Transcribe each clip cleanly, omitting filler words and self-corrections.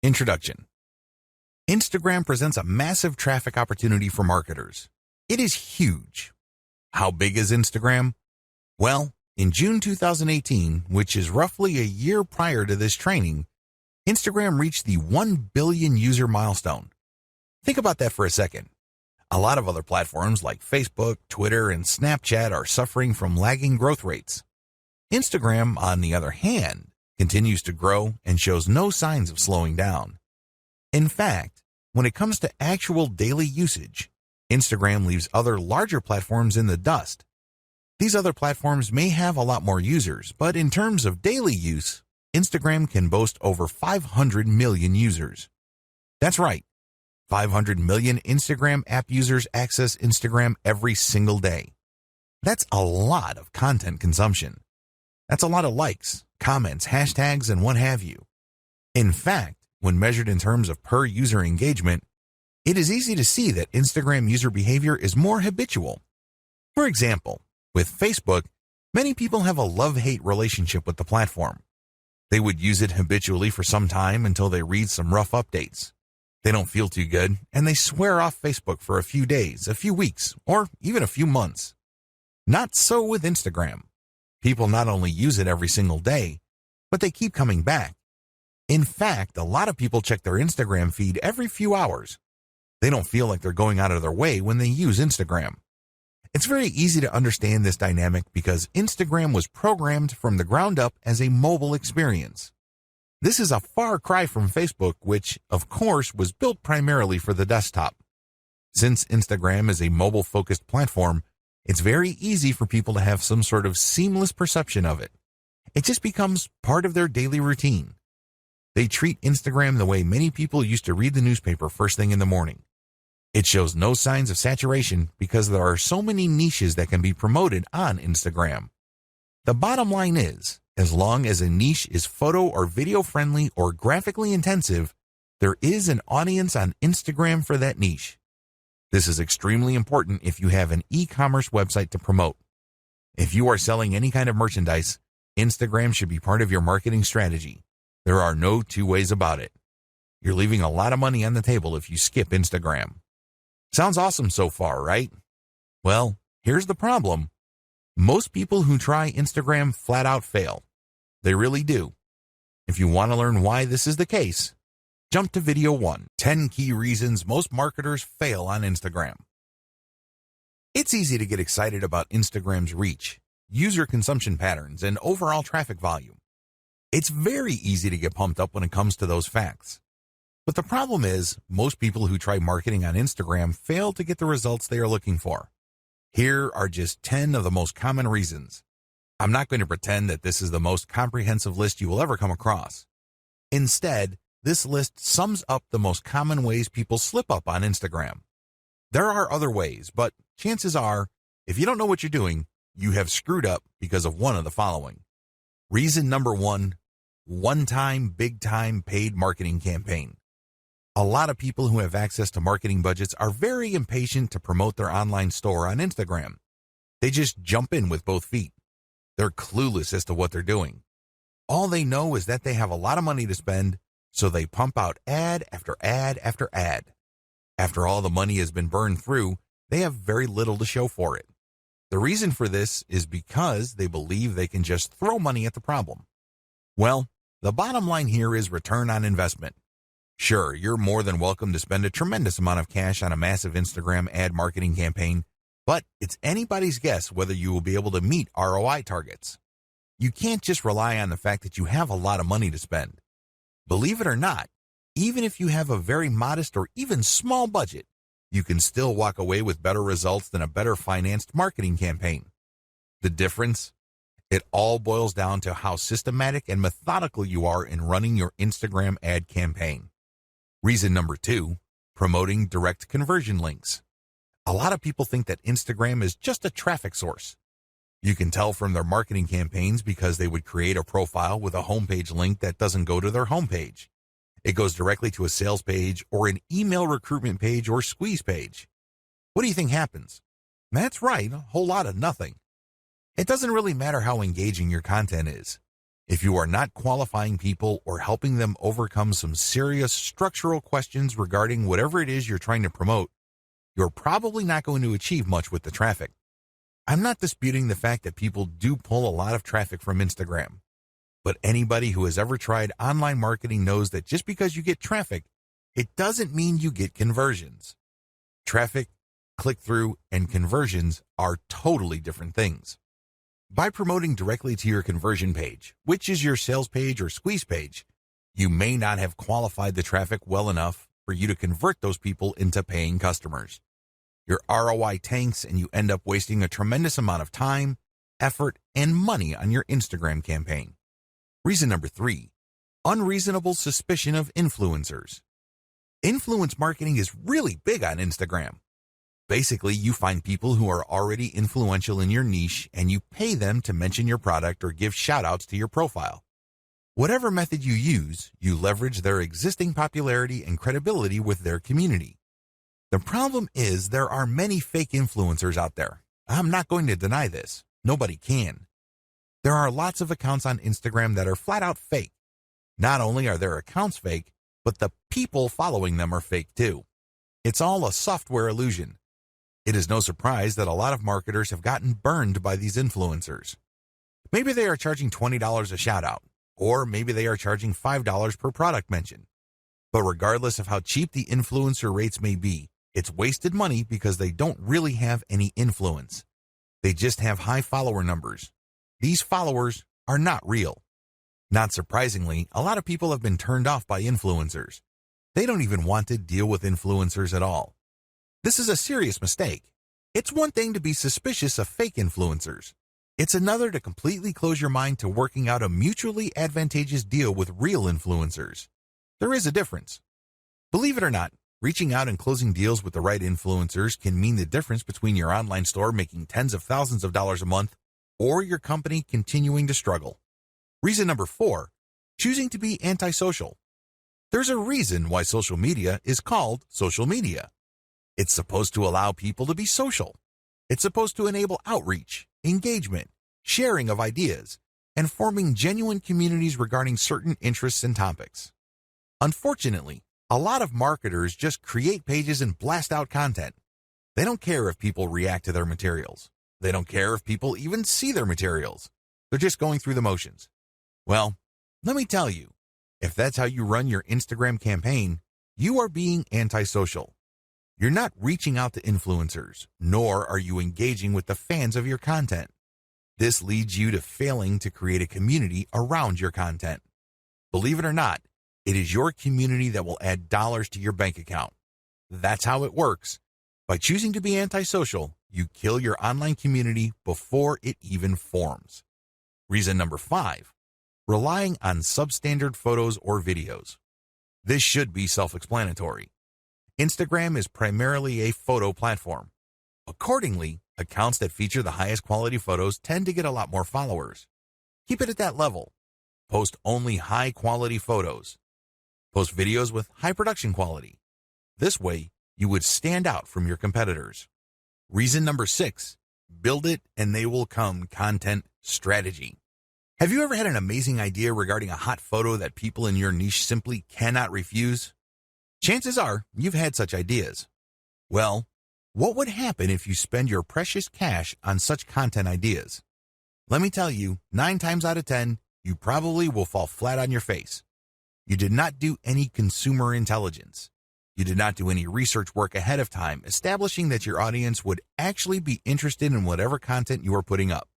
Introduction. Instagram presents a massive traffic opportunity for marketers. It is huge. How big is Instagram? Well, in June 2018, which is roughly a year prior to this training, Instagram reached the 1 billion user milestone. Think about that for a second. A lot of other platforms like Facebook, Twitter, and Snapchat are suffering from lagging growth rates. Instagram, on the other hand, continues to grow and shows no signs of slowing down. In fact, when it comes to actual daily usage, Instagram leaves other larger platforms in the dust. These other platforms may have a lot more users, but in terms of daily use, Instagram can boast over 500 million users. That's right, 500 million Instagram app users access Instagram every single day. That's a lot of content consumption. That's a lot of likes, comments, hashtags, and what have you. In fact, when measured in terms of per user engagement, it is easy to see that Instagram user behavior is more habitual. For example, with Facebook, many people have a love-hate relationship with the platform. They would use it habitually for some time until they read some rough updates. They don't feel too good, and they swear off Facebook for a few days, a few weeks, or even a few months. Not so with Instagram. People not only use it every single day, but they keep coming back. In fact, a lot of people check their Instagram feed every few hours. They don't feel like they're going out of their way when they use Instagram. It's very easy to understand this dynamic because Instagram was programmed from the ground up as a mobile experience. This is a far cry from Facebook, which, of course, was built primarily for the desktop. Since Instagram is a mobile-focused platform, it's very easy for people to have some sort of seamless perception of it. It just becomes part of their daily routine. They treat Instagram the way many people used to read the newspaper first thing in the morning. It shows no signs of saturation because there are so many niches that can be promoted on Instagram. The bottom line is, as long as a niche is photo or video friendly or graphically intensive, there is an audience on Instagram for that niche. This is extremely important if you have an e-commerce website to promote. If you are selling any kind of merchandise, Instagram should be part of your marketing strategy. There are no two ways about it. You're leaving a lot of money on the table if you skip Instagram. Sounds awesome so far, right? Well, here's the problem. Most people who try Instagram flat out fail. They really do. If you want to learn why this is the case, jump to video 1, 10 key reasons most marketers fail on Instagram. It's easy to get excited about Instagram's reach, user consumption patterns, and overall traffic volume. It's very easy to get pumped up when it comes to those facts. But the problem is, most people who try marketing on Instagram fail to get the results they are looking for. Here are just 10 of the most common reasons. I'm not going to pretend that this is the most comprehensive list you will ever come across. Instead, this list sums up the most common ways people slip up on Instagram. There are other ways, but chances are, if you don't know what you're doing, you have screwed up because of one of the following. Reason number 1, one-time, big-time paid marketing campaign. A lot of people who have access to marketing budgets are very impatient to promote their online store on Instagram. They just jump in with both feet. They're clueless as to what they're doing. All they know is that they have a lot of money to spend, so they pump out ad after ad after ad. After all the money has been burned through, they have very little to show for it. The reason for this is because they believe they can just throw money at the problem. Well, the bottom line here is return on investment. Sure, you're more than welcome to spend a tremendous amount of cash on a massive Instagram ad marketing campaign, but it's anybody's guess whether you will be able to meet ROI targets. You can't just rely on the fact that you have a lot of money to spend. Believe it or not, even if you have a very modest or even small budget, you can still walk away with better results than a better financed marketing campaign. The difference? It all boils down to how systematic and methodical you are in running your Instagram ad campaign. Reason number 2, promoting direct conversion links. A lot of people think that Instagram is just a traffic source. You can tell from their marketing campaigns because they would create a profile with a homepage link that doesn't go to their homepage. It goes directly to a sales page or an email recruitment page or squeeze page. What do you think happens? That's right, a whole lot of nothing. It doesn't really matter how engaging your content is. If you are not qualifying people or helping them overcome some serious structural questions regarding whatever it is you're trying to promote, you're probably not going to achieve much with the traffic. I'm not disputing the fact that people do pull a lot of traffic from Instagram, but anybody who has ever tried online marketing knows that just because you get traffic, it doesn't mean you get conversions. Traffic, click-through, and conversions are totally different things. By promoting directly to your conversion page, which is your sales page or squeeze page, you may not have qualified the traffic well enough for you to convert those people into paying customers. Your ROI tanks and you end up wasting a tremendous amount of time, effort, and money on your Instagram campaign. Reason number 3, unreasonable suspicion of influencers. Influence marketing is really big on Instagram. Basically, you find people who are already influential in your niche and you pay them to mention your product or give shout-outs to your profile. Whatever method you use, you leverage their existing popularity and credibility with their community. The problem is there are many fake influencers out there. I'm not going to deny this. Nobody can. There are lots of accounts on Instagram that are flat out fake. Not only are their accounts fake, but the people following them are fake too. It's all a software illusion. It is no surprise that a lot of marketers have gotten burned by these influencers. Maybe they are charging $20 a shout out, or maybe they are charging $5 per product mention. But regardless of how cheap the influencer rates may be, it's wasted money because they don't really have any influence. They just have high follower numbers. These followers are not real. Not surprisingly, a lot of people have been turned off by influencers. They don't even want to deal with influencers at all. This is a serious mistake. It's one thing to be suspicious of fake influencers. It's another to completely close your mind to working out a mutually advantageous deal with real influencers. There is a difference. Believe it or not, reaching out and closing deals with the right influencers can mean the difference between your online store making tens of thousands of dollars a month or your company continuing to struggle. Reason number 4, choosing to be antisocial. There's a reason why social media is called social media. It's supposed to allow people to be social. It's supposed to enable outreach, engagement, sharing of ideas, and forming genuine communities regarding certain interests and topics. Unfortunately, a lot of marketers just create pages and blast out content. They don't care if people react to their materials. They don't care if people even see their materials. They're just going through the motions. Well, let me tell you, if that's how you run your Instagram campaign, you are being antisocial. You're not reaching out to influencers, nor are you engaging with the fans of your content. This leads you to failing to create a community around your content. Believe it or not, it is your community that will add dollars to your bank account. That's how it works. By choosing to be antisocial, you kill your online community before it even forms. Reason number 5, relying on substandard photos or videos. This should be self-explanatory. Instagram is primarily a photo platform. Accordingly, accounts that feature the highest quality photos tend to get a lot more followers. Keep it at that level. Post only high-quality photos. Post videos with high production quality. This way, you would stand out from your competitors. Reason number 6, build it and they will come content strategy. Have you ever had an amazing idea regarding a hot photo that people in your niche simply cannot refuse? Chances are you've had such ideas. Well, what would happen if you spend your precious cash on such content ideas? Let me tell you, 9 times out of 10, you probably will fall flat on your face. You did not do any consumer intelligence. You did not do any research work ahead of time establishing that your audience would actually be interested in whatever content you are putting up.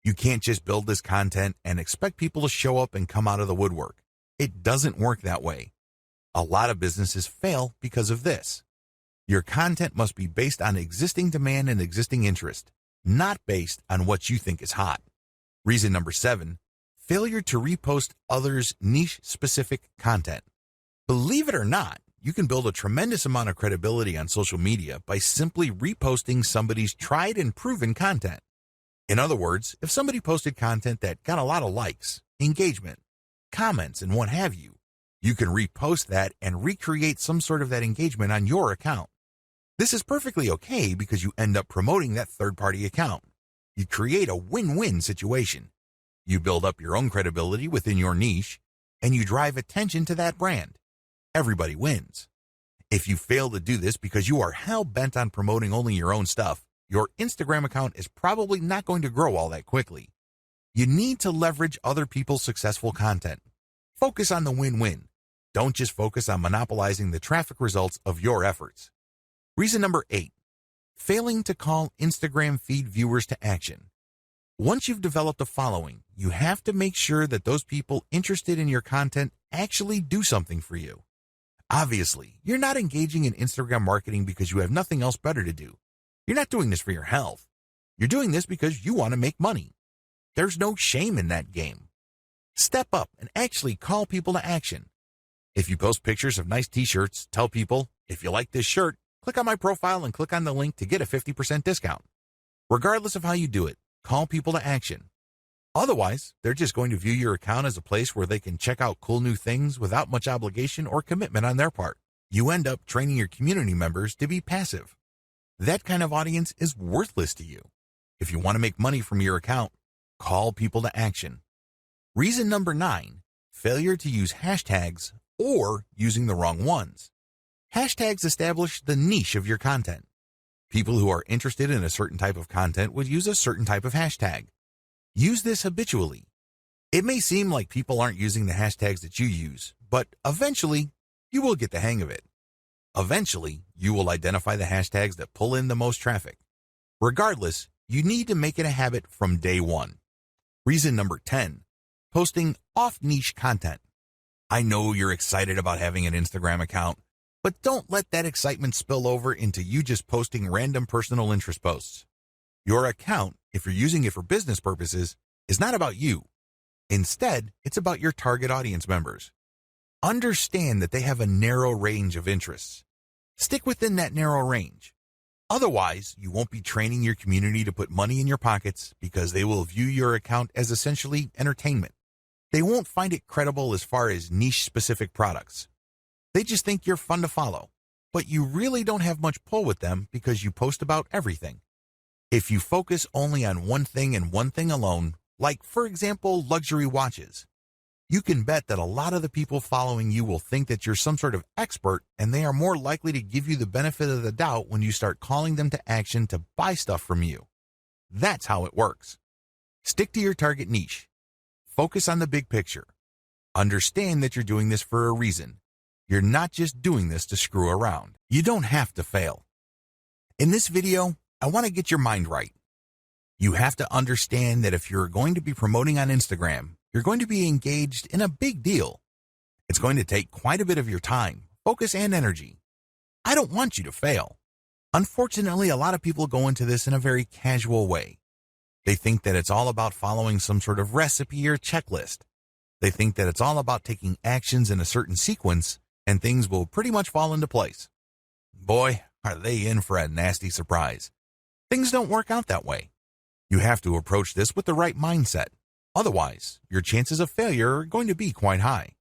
You can't just build this content and expect people to show up and come out of the woodwork. It doesn't work that way. A lot of businesses fail because of this. Your content must be based on existing demand and existing interest, not based on what you think is hot. Reason number 7, failure to repost others' niche-specific content. Believe it or not, you can build a tremendous amount of credibility on social media by simply reposting somebody's tried and proven content. In other words, if somebody posted content that got a lot of likes, engagement, comments, and what have you, you can repost that and recreate some sort of that engagement on your account. This is perfectly okay because you end up promoting that third-party account. You create a win-win situation. You build up your own credibility within your niche, and you drive attention to that brand. Everybody wins. If you fail to do this because you are hell-bent on promoting only your own stuff, your Instagram account is probably not going to grow all that quickly. You need to leverage other people's successful content. Focus on the win-win. Don't just focus on monopolizing the traffic results of your efforts. Reason number 8, failing to call Instagram feed viewers to action. Once you've developed a following, you have to make sure that those people interested in your content actually do something for you. Obviously, you're not engaging in Instagram marketing because you have nothing else better to do. You're not doing this for your health. You're doing this because you want to make money. There's no shame in that game. Step up and actually call people to action. If you post pictures of nice t-shirts, tell people, if you like this shirt, click on my profile and click on the link to get a 50% discount. Regardless of how you do it, call people to action. Otherwise, they're just going to view your account as a place where they can check out cool new things without much obligation or commitment on their part. You end up training your community members to be passive. That kind of audience is worthless to you. If you want to make money from your account, call people to action. Reason number 9, failure to use hashtags or using the wrong ones. Hashtags establish the niche of your content. People who are interested in a certain type of content would use a certain type of hashtag. Use this habitually. It may seem like people aren't using the hashtags that you use, but eventually you will get the hang of it. Eventually, you will identify the hashtags that pull in the most traffic. Regardless, you need to make it a habit from day one. Reason number 10, posting off-niche content. I know you're excited about having an Instagram account, but don't let that excitement spill over into you just posting random personal interest posts. Your account, if you're using it for business purposes, is not about you. Instead, it's about your target audience members. Understand that they have a narrow range of interests. Stick within that narrow range. Otherwise, you won't be training your community to put money in your pockets because they will view your account as essentially entertainment. They won't find it credible as far as niche-specific products. They just think you're fun to follow, but you really don't have much pull with them because you post about everything. If you focus only on one thing and one thing alone, like, for example, luxury watches, you can bet that a lot of the people following you will think that you're some sort of expert, and they are more likely to give you the benefit of the doubt when you start calling them to action to buy stuff from you. That's how it works. Stick to your target niche. Focus on the big picture. Understand that you're doing this for a reason. You're not just doing this to screw around. You don't have to fail. In this video, I want to get your mind right. You have to understand that if you're going to be promoting on Instagram, you're going to be engaged in a big deal. It's going to take quite a bit of your time, focus, and energy. I don't want you to fail. Unfortunately, a lot of people go into this in a very casual way. They think that it's all about following some sort of recipe or checklist. They think that it's all about taking actions in a certain sequence and things will pretty much fall into place. Boy, are they in for a nasty surprise. Things don't work out that way. You have to approach this with the right mindset. Otherwise, your chances of failure are going to be quite high.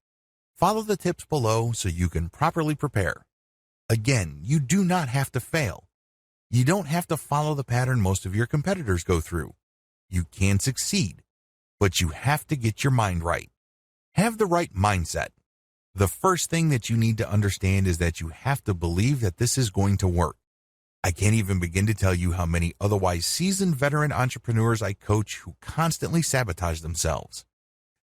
Follow the tips below so you can properly prepare. Again, you do not have to fail. You don't have to follow the pattern most of your competitors go through. You can succeed, but you have to get your mind right. Have the right mindset. The first thing that you need to understand is that you have to believe that this is going to work. I can't even begin to tell you how many otherwise seasoned veteran entrepreneurs I coach who constantly sabotage themselves.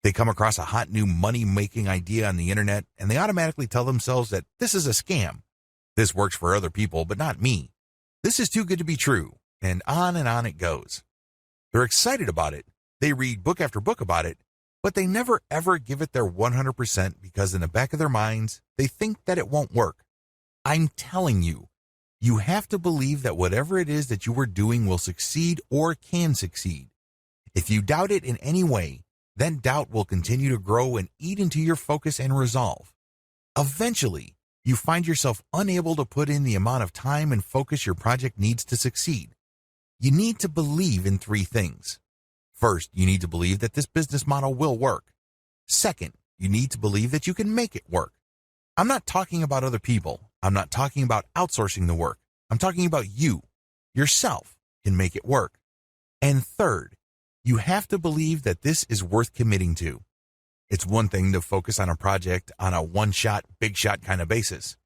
They come across a hot new money-making idea on the internet and they automatically tell themselves that this is a scam. This works for other people, but not me. This is too good to be true, and on it goes. They're excited about it. They read book after book about it, but they never ever give it their 100% because in the back of their minds, they think that it won't work. I'm telling you, you have to believe that whatever it is that you are doing will succeed or can succeed. If you doubt it in any way, then doubt will continue to grow and eat into your focus and resolve. Eventually, you find yourself unable to put in the amount of time and focus your project needs to succeed. You need to believe in 3 things. First, you need to believe that this business model will work. Second, you need to believe that you can make it work. I'm not talking about other people. I'm not talking about outsourcing the work. I'm talking about you, yourself, can make it work. And third, You have to believe that this is worth committing to. It's one thing to focus on a project on a one-shot, big-shot kind of basis.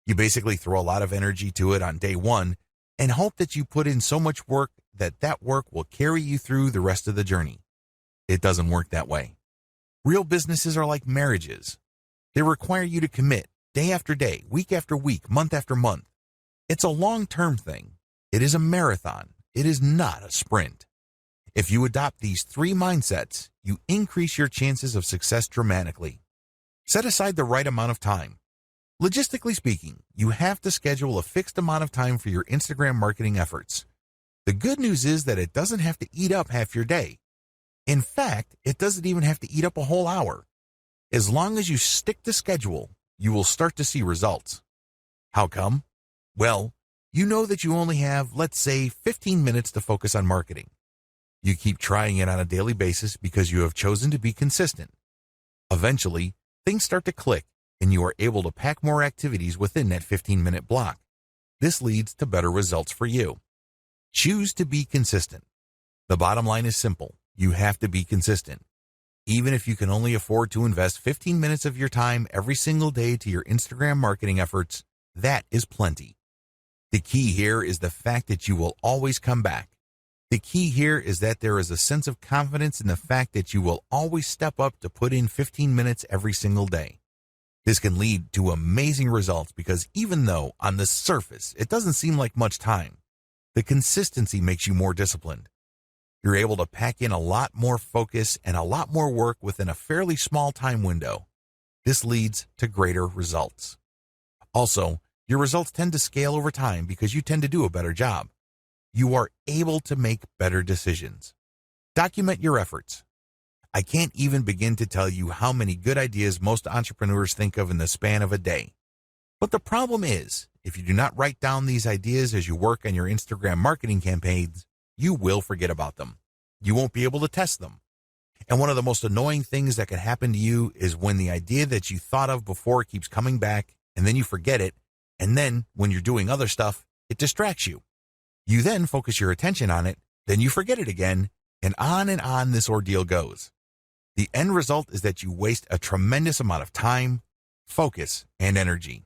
You basically throw a lot of energy to it on day one and hope that you put in so much work that that work will carry you through the rest of the journey. It doesn't work that way. Real businesses are like marriages. They require you to commit day after day, week after week, month after month. It's a long-term thing. It is a marathon. It is not a sprint. If you adopt these 3 mindsets, you increase your chances of success dramatically. Set aside the right amount of time. Logistically speaking, you have to schedule a fixed amount of time for your Instagram marketing efforts. The good news is that it doesn't have to eat up half your day. In fact, it doesn't even have to eat up a whole hour. As long as you stick to schedule, you will start to see results. How come? Well, you know that you only have, let's say, 15 minutes to focus on marketing. You keep trying it on a daily basis because you have chosen to be consistent. Eventually, things start to click and you are able to pack more activities within that 15-minute block. This leads to better results for you. Choose to be consistent. The bottom line is simple. You have to be consistent. Even if you can only afford to invest 15 minutes of your time every single day to your Instagram marketing efforts, that is plenty. The key here is the fact that you will always come back. The key here is that there is a sense of confidence in the fact that you will always step up to put in 15 minutes every single day. This can lead to amazing results because even though on the surface it doesn't seem like much time, the consistency makes you more disciplined. You're able to pack in a lot more focus and a lot more work within a fairly small time window. This leads to greater results. Also, your results tend to scale over time because you tend to do a better job. You are able to make better decisions. Document your efforts. I can't even begin to tell you how many good ideas most entrepreneurs think of in the span of a day. But the problem is, if you do not write down these ideas as you work on your Instagram marketing campaigns, you will forget about them. You won't be able to test them. And one of the most annoying things that can happen to you is when the idea that you thought of before keeps coming back, and then you forget it, and then when you're doing other stuff, it distracts you. You then focus your attention on it, then you forget it again, and on this ordeal goes. The end result is that you waste a tremendous amount of time, focus, and energy.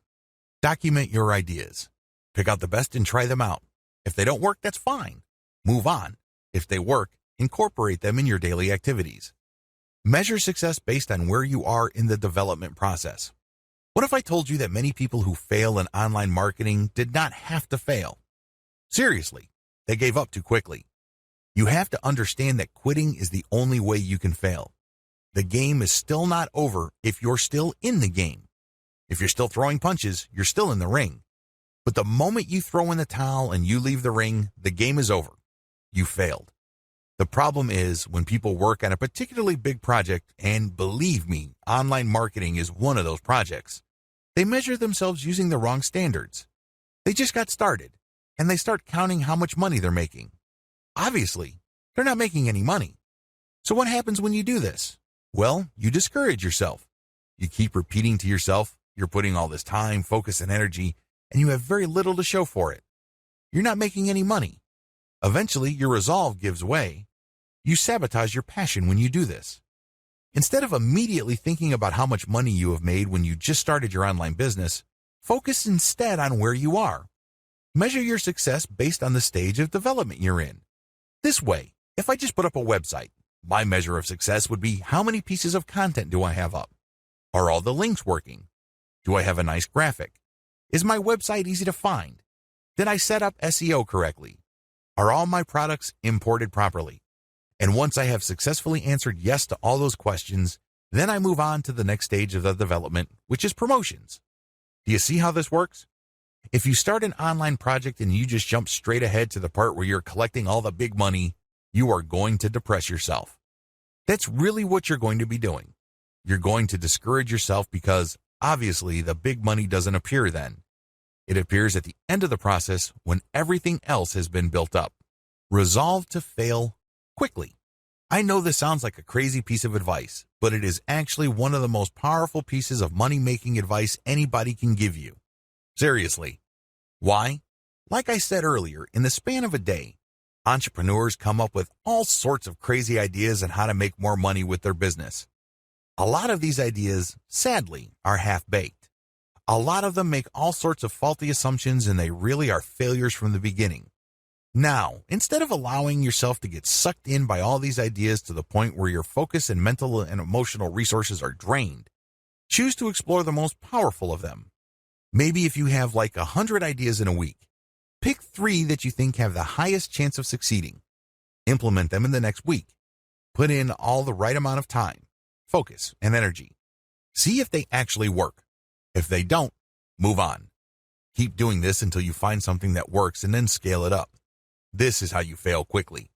Document your ideas. Pick out the best and try them out. If they don't work, that's fine. Move on. If they work, incorporate them in your daily activities. Measure success based on where you are in the development process. What if I told you that many people who fail in online marketing did not have to fail? Seriously, they gave up too quickly. You have to understand that quitting is the only way you can fail. The game is still not over if you're still in the game. If you're still throwing punches, you're still in the ring. But the moment you throw in the towel and you leave the ring, the game is over. You failed. The problem is when people work on a particularly big project, and believe me, online marketing is one of those projects, they measure themselves using the wrong standards. They just got started, and they start counting how much money they're making. Obviously, they're not making any money. So what happens when you do this? Well, you discourage yourself. You keep repeating to yourself, you're putting all this time, focus, and energy, and you have very little to show for it. You're not making any money. Eventually, your resolve gives way. You sabotage your passion when you do this. Instead of immediately thinking about how much money you have made when you just started your online business, focus instead on where you are. Measure your success based on the stage of development you're in. This way, if I just put up a website, my measure of success would be how many pieces of content do I have up? Are all the links working? Do I have a nice graphic? Is my website easy to find? Did I set up SEO correctly? Are all my products imported properly? And once I have successfully answered yes to all those questions, then I move on to the next stage of the development, which is promotions. Do you see how this works? If you start an online project and you just jump straight ahead to the part where you're collecting all the big money, you are going to depress yourself. That's really what you're going to be doing. You're going to discourage yourself because, obviously, the big money doesn't appear then. It appears at the end of the process when everything else has been built up. Resolve to fail quickly. I know this sounds like a crazy piece of advice, but it is actually one of the most powerful pieces of money-making advice anybody can give you. Seriously. Why? Like I said earlier, in the span of a day, Entrepreneurs come up with all sorts of crazy ideas on how to make more money with their business. A lot of these ideas, sadly, are half-baked. A lot of them make all sorts of faulty assumptions and they really are failures from the beginning. Now, instead of allowing yourself to get sucked in by all these ideas to the point where your focus and mental and emotional resources are drained, choose to explore the most powerful of them. Maybe if you have like 100 ideas in a week, pick 3 that you think have the highest chance of succeeding. Implement them in the next week. Put in all the right amount of time, focus, and energy. See if they actually work. If they don't, move on. Keep doing this until you find something that works and then scale it up. This is how you fail quickly.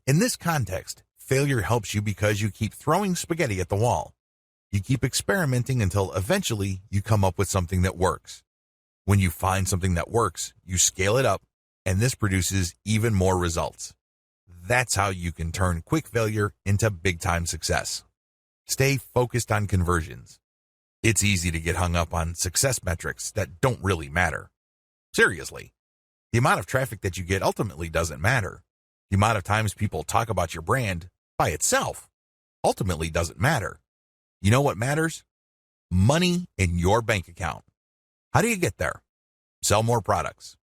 In this context, failure helps you because you keep throwing spaghetti at the wall. You keep experimenting until eventually you come up with something that works. When you find something that works, you scale it up, and this produces even more results. That's how you can turn quick failure into big-time success. Stay focused on conversions. It's easy to get hung up on success metrics that don't really matter. Seriously, the amount of traffic that you get ultimately doesn't matter. The amount of times people talk about your brand by itself ultimately doesn't matter. You know what matters? Money in your bank account. How do you get there? Sell more products.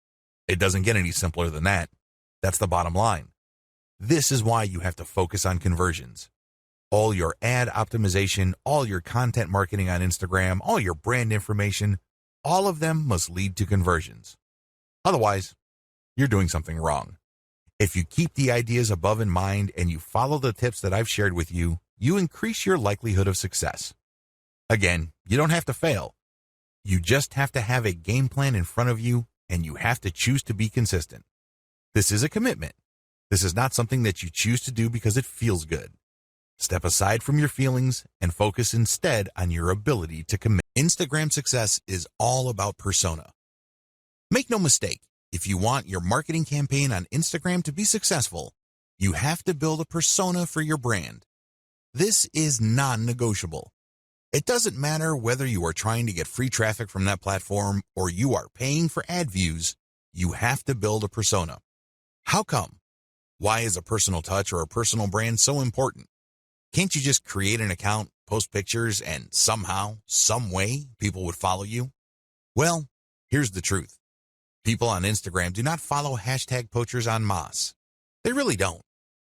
It doesn't get any simpler than that. That's the bottom line. This is why you have to focus on conversions. All your ad optimization, all your content marketing on Instagram, all your brand information, all of them must lead to conversions. Otherwise, you're doing something wrong. If you keep the ideas above in mind and you follow the tips that I've shared with you, you increase your likelihood of success. Again, you don't have to fail. You just have to have a game plan in front of you, and you have to choose to be consistent. This is a commitment. This is not something that you choose to do because it feels good. Step aside from your feelings and focus instead on your ability to commit. Instagram success is all about persona. Make no mistake, if you want your marketing campaign on Instagram to be successful, you have to build a persona for your brand. This is non-negotiable. It doesn't matter whether you are trying to get free traffic from that platform or you are paying for ad views, you have to build a persona. How come? Why is a personal touch or a personal brand so important? Can't you just create an account, post pictures, and somehow, some way, people would follow you? Well, here's the truth. People on Instagram do not follow hashtag poachers en masse. They really don't.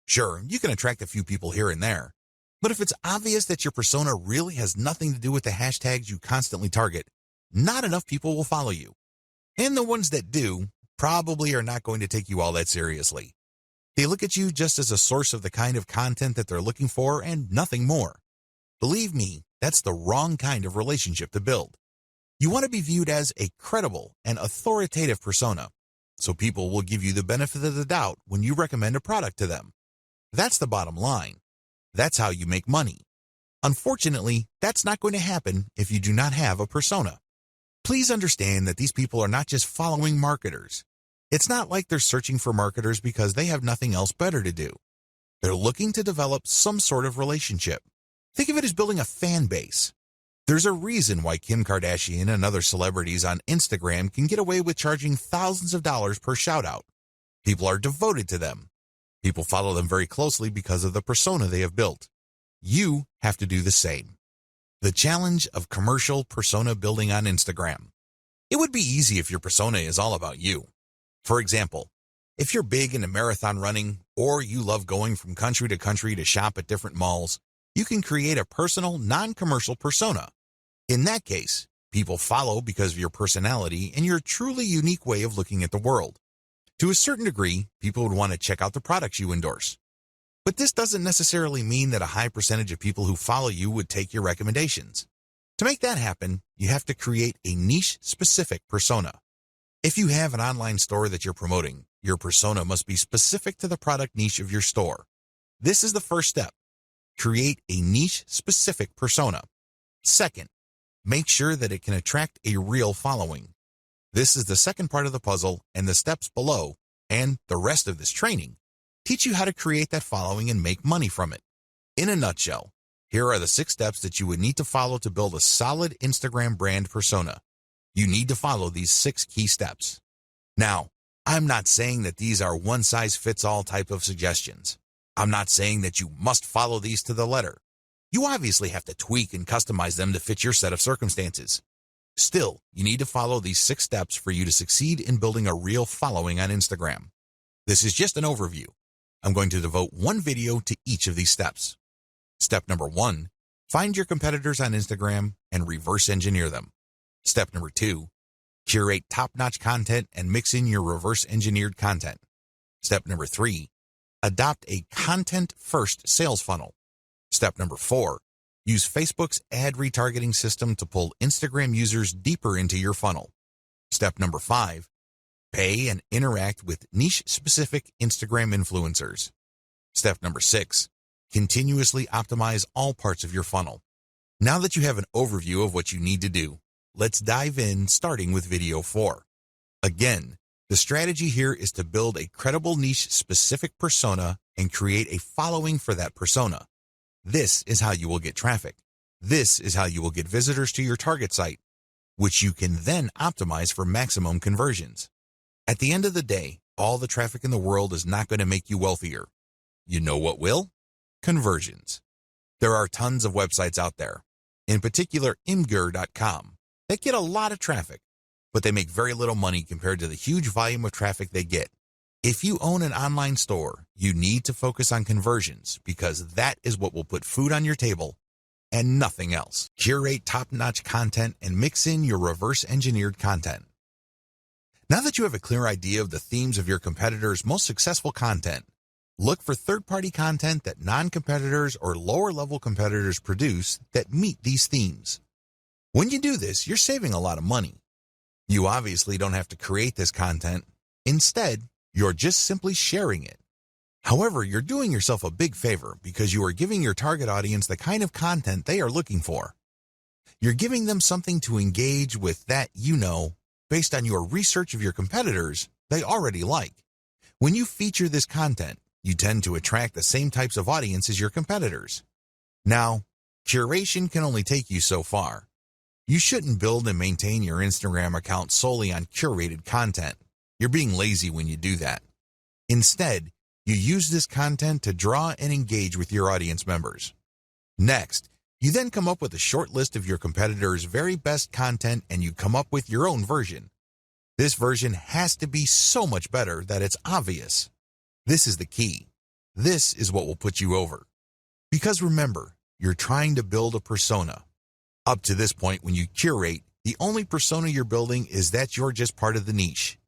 Sure, you can attract a few people here and there, but if it's obvious that your persona really has nothing to do with the hashtags you constantly target, not enough people will follow you. And the ones that do probably are not going to take you all that seriously. They look at you just as a source of the kind of content that they're looking for and nothing more. Believe me, that's the wrong kind of relationship to build. You want to be viewed as a credible and authoritative persona, so people will give you the benefit of the doubt when you recommend a product to them. That's the bottom line. That's how you make money. Unfortunately, that's not going to happen if you do not have a persona. Please understand that these people are not just following marketers. It's not like they're searching for marketers because they have nothing else better to do. They're looking to develop some sort of relationship. Think of it as building a fan base. There's a reason why Kim Kardashian and other celebrities on Instagram can get away with charging thousands of dollars per shout-out. People are devoted to them. People follow them very closely because of the persona they have built. You have to do the same. The challenge of commercial persona building on Instagram. It would be easy if your persona is all about you. For example, if you're big into marathon running or you love going from country to country to shop at different malls, you can create a personal, non-commercial persona. In that case, people follow because of your personality and your truly unique way of looking at the world. To a certain degree, people would want to check out the products you endorse. But this doesn't necessarily mean that a high percentage of people who follow you would take your recommendations. To make that happen, you have to create a niche-specific persona. If you have an online store that you're promoting, your persona must be specific to the product niche of your store. This is the first step. Create a niche-specific persona. Second, make sure that it can attract a real following. This is the second part of the puzzle, and the steps below, and the rest of this training, teach you how to create that following and make money from it. In a nutshell, here are the 6 steps that you would need to follow to build a solid Instagram brand persona. You need to follow these 6 key steps. Now, I'm not saying that these are one-size-fits-all type of suggestions. I'm not saying that you must follow these to the letter. You obviously have to tweak and customize them to fit your set of circumstances. Still, you need to follow these 6 steps for you to succeed in building a real following on Instagram. This is just an overview. I'm going to devote one video to each of these steps. Step number 1, find your competitors on Instagram and reverse engineer them. Step number 2, curate top-notch content and mix in your reverse engineered content. Step number 3, adopt a content-first sales funnel. Step number 4, use Facebook's ad retargeting system to pull Instagram users deeper into your funnel. Step number 5, pay and interact with niche-specific Instagram influencers. Step number 6, continuously optimize all parts of your funnel. Now that you have an overview of what you need to do, let's dive in, starting with video 4. Again, the strategy here is to build a credible niche-specific persona and create a following for that persona. This is how you will get traffic. This is how you will get visitors to your target site, which you can then optimize for maximum conversions. At the end of the day, all the traffic in the world is not going to make you wealthier. You know what will? Conversions. There are tons of websites out there, in particular Imgur.com, that get a lot of traffic, but they make very little money compared to the huge volume of traffic they get. If you own an online store, you need to focus on conversions because that is what will put food on your table and nothing else. Curate top-notch content and mix in your reverse-engineered content. Now that you have a clear idea of the themes of your competitors' most successful content, look for third-party content that non-competitors or lower-level competitors produce that meet these themes. When you do this, you're saving a lot of money. You obviously don't have to create this content. Instead, you're just simply sharing it. However, you're doing yourself a big favor because you are giving your target audience the kind of content they are looking for. You're giving them something to engage with that based on your research of your competitors, they already like. When you feature this content, you tend to attract the same types of audience as your competitors. Now, curation can only take you so far. You shouldn't build and maintain your Instagram account solely on curated content. You're being lazy when you do that. Instead, you use this content to draw and engage with your audience members. Next, you then come up with a short list of your competitors' very best content and you come up with your own version. This version has to be so much better that it's obvious. This is the key. This is what will put you over. Because remember, you're trying to build a persona. Up to this point, when you curate, the only persona you're building is that you're just part of the niche.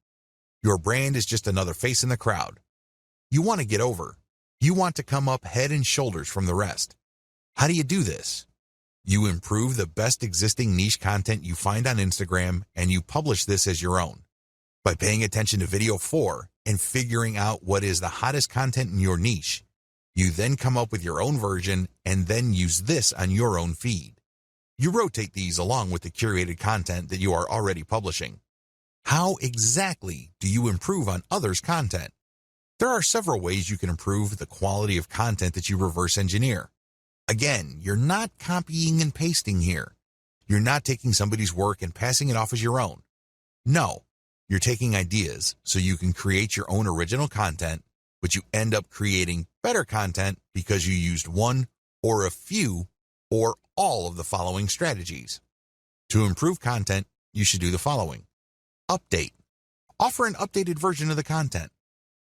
Your brand is just another face in the crowd. You want to get over. You want to come up head and shoulders from the rest. How do you do this? You improve the best existing niche content you find on Instagram and you publish this as your own. By paying attention to video 4 and figuring out what is the hottest content in your niche, you then come up with your own version and then use this on your own feed. You rotate these along with the curated content that you are already publishing. How exactly do you improve on others' content? There are several ways you can improve the quality of content that you reverse engineer. Again, you're not copying and pasting here. You're not taking somebody's work and passing it off as your own. No, you're taking ideas so you can create your own original content, but you end up creating better content because you used one or a few or all of the following strategies. To improve content, you should do the following. Update. Offer an updated version of the content.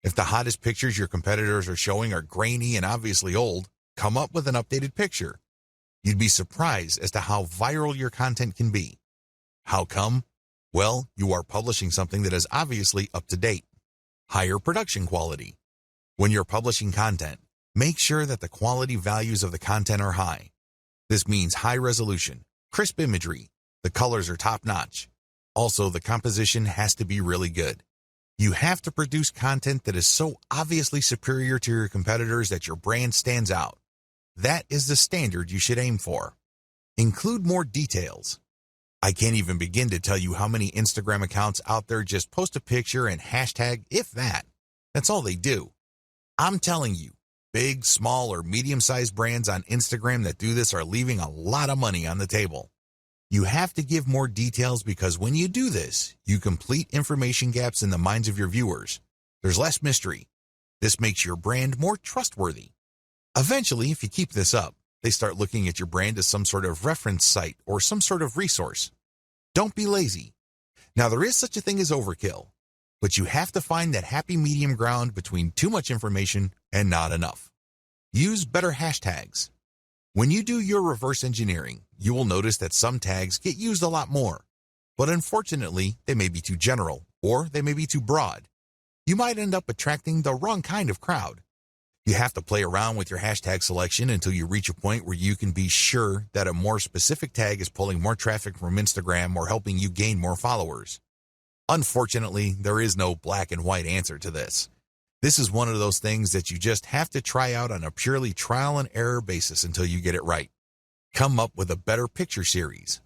If the hottest pictures your competitors are showing are grainy and obviously old, come up with an updated picture. You'd be surprised as to how viral your content can be. How come? Well, you are publishing something that is obviously up to date. Higher production quality. When you're publishing content, make sure that the quality values of the content are high. This means high resolution, crisp imagery, the colors are top-notch. Also, the composition has to be really good. You have to produce content that is so obviously superior to your competitors that your brand stands out. That is the standard you should aim for. Include more details. I can't even begin to tell you how many Instagram accounts out there just post a picture and hashtag, if that. That's all they do. I'm telling you, big, small, or medium-sized brands on Instagram that do this are leaving a lot of money on the table. You have to give more details because when you do this, you complete information gaps in the minds of your viewers. There's less mystery. This makes your brand more trustworthy. Eventually, if you keep this up, they start looking at your brand as some sort of reference site or some sort of resource. Don't be lazy. Now, there is such a thing as overkill, but you have to find that happy medium ground between too much information and not enough. Use better hashtags. When you do your reverse engineering, you will notice that some tags get used a lot more, but unfortunately, they may be too general or they may be too broad. You might end up attracting the wrong kind of crowd. You have to play around with your hashtag selection until you reach a point where you can be sure that a more specific tag is pulling more traffic from Instagram or helping you gain more followers. Unfortunately, there is no black and white answer to this. This is one of those things that you just have to try out on a purely trial and error basis until you get it right. Come up with a better picture series.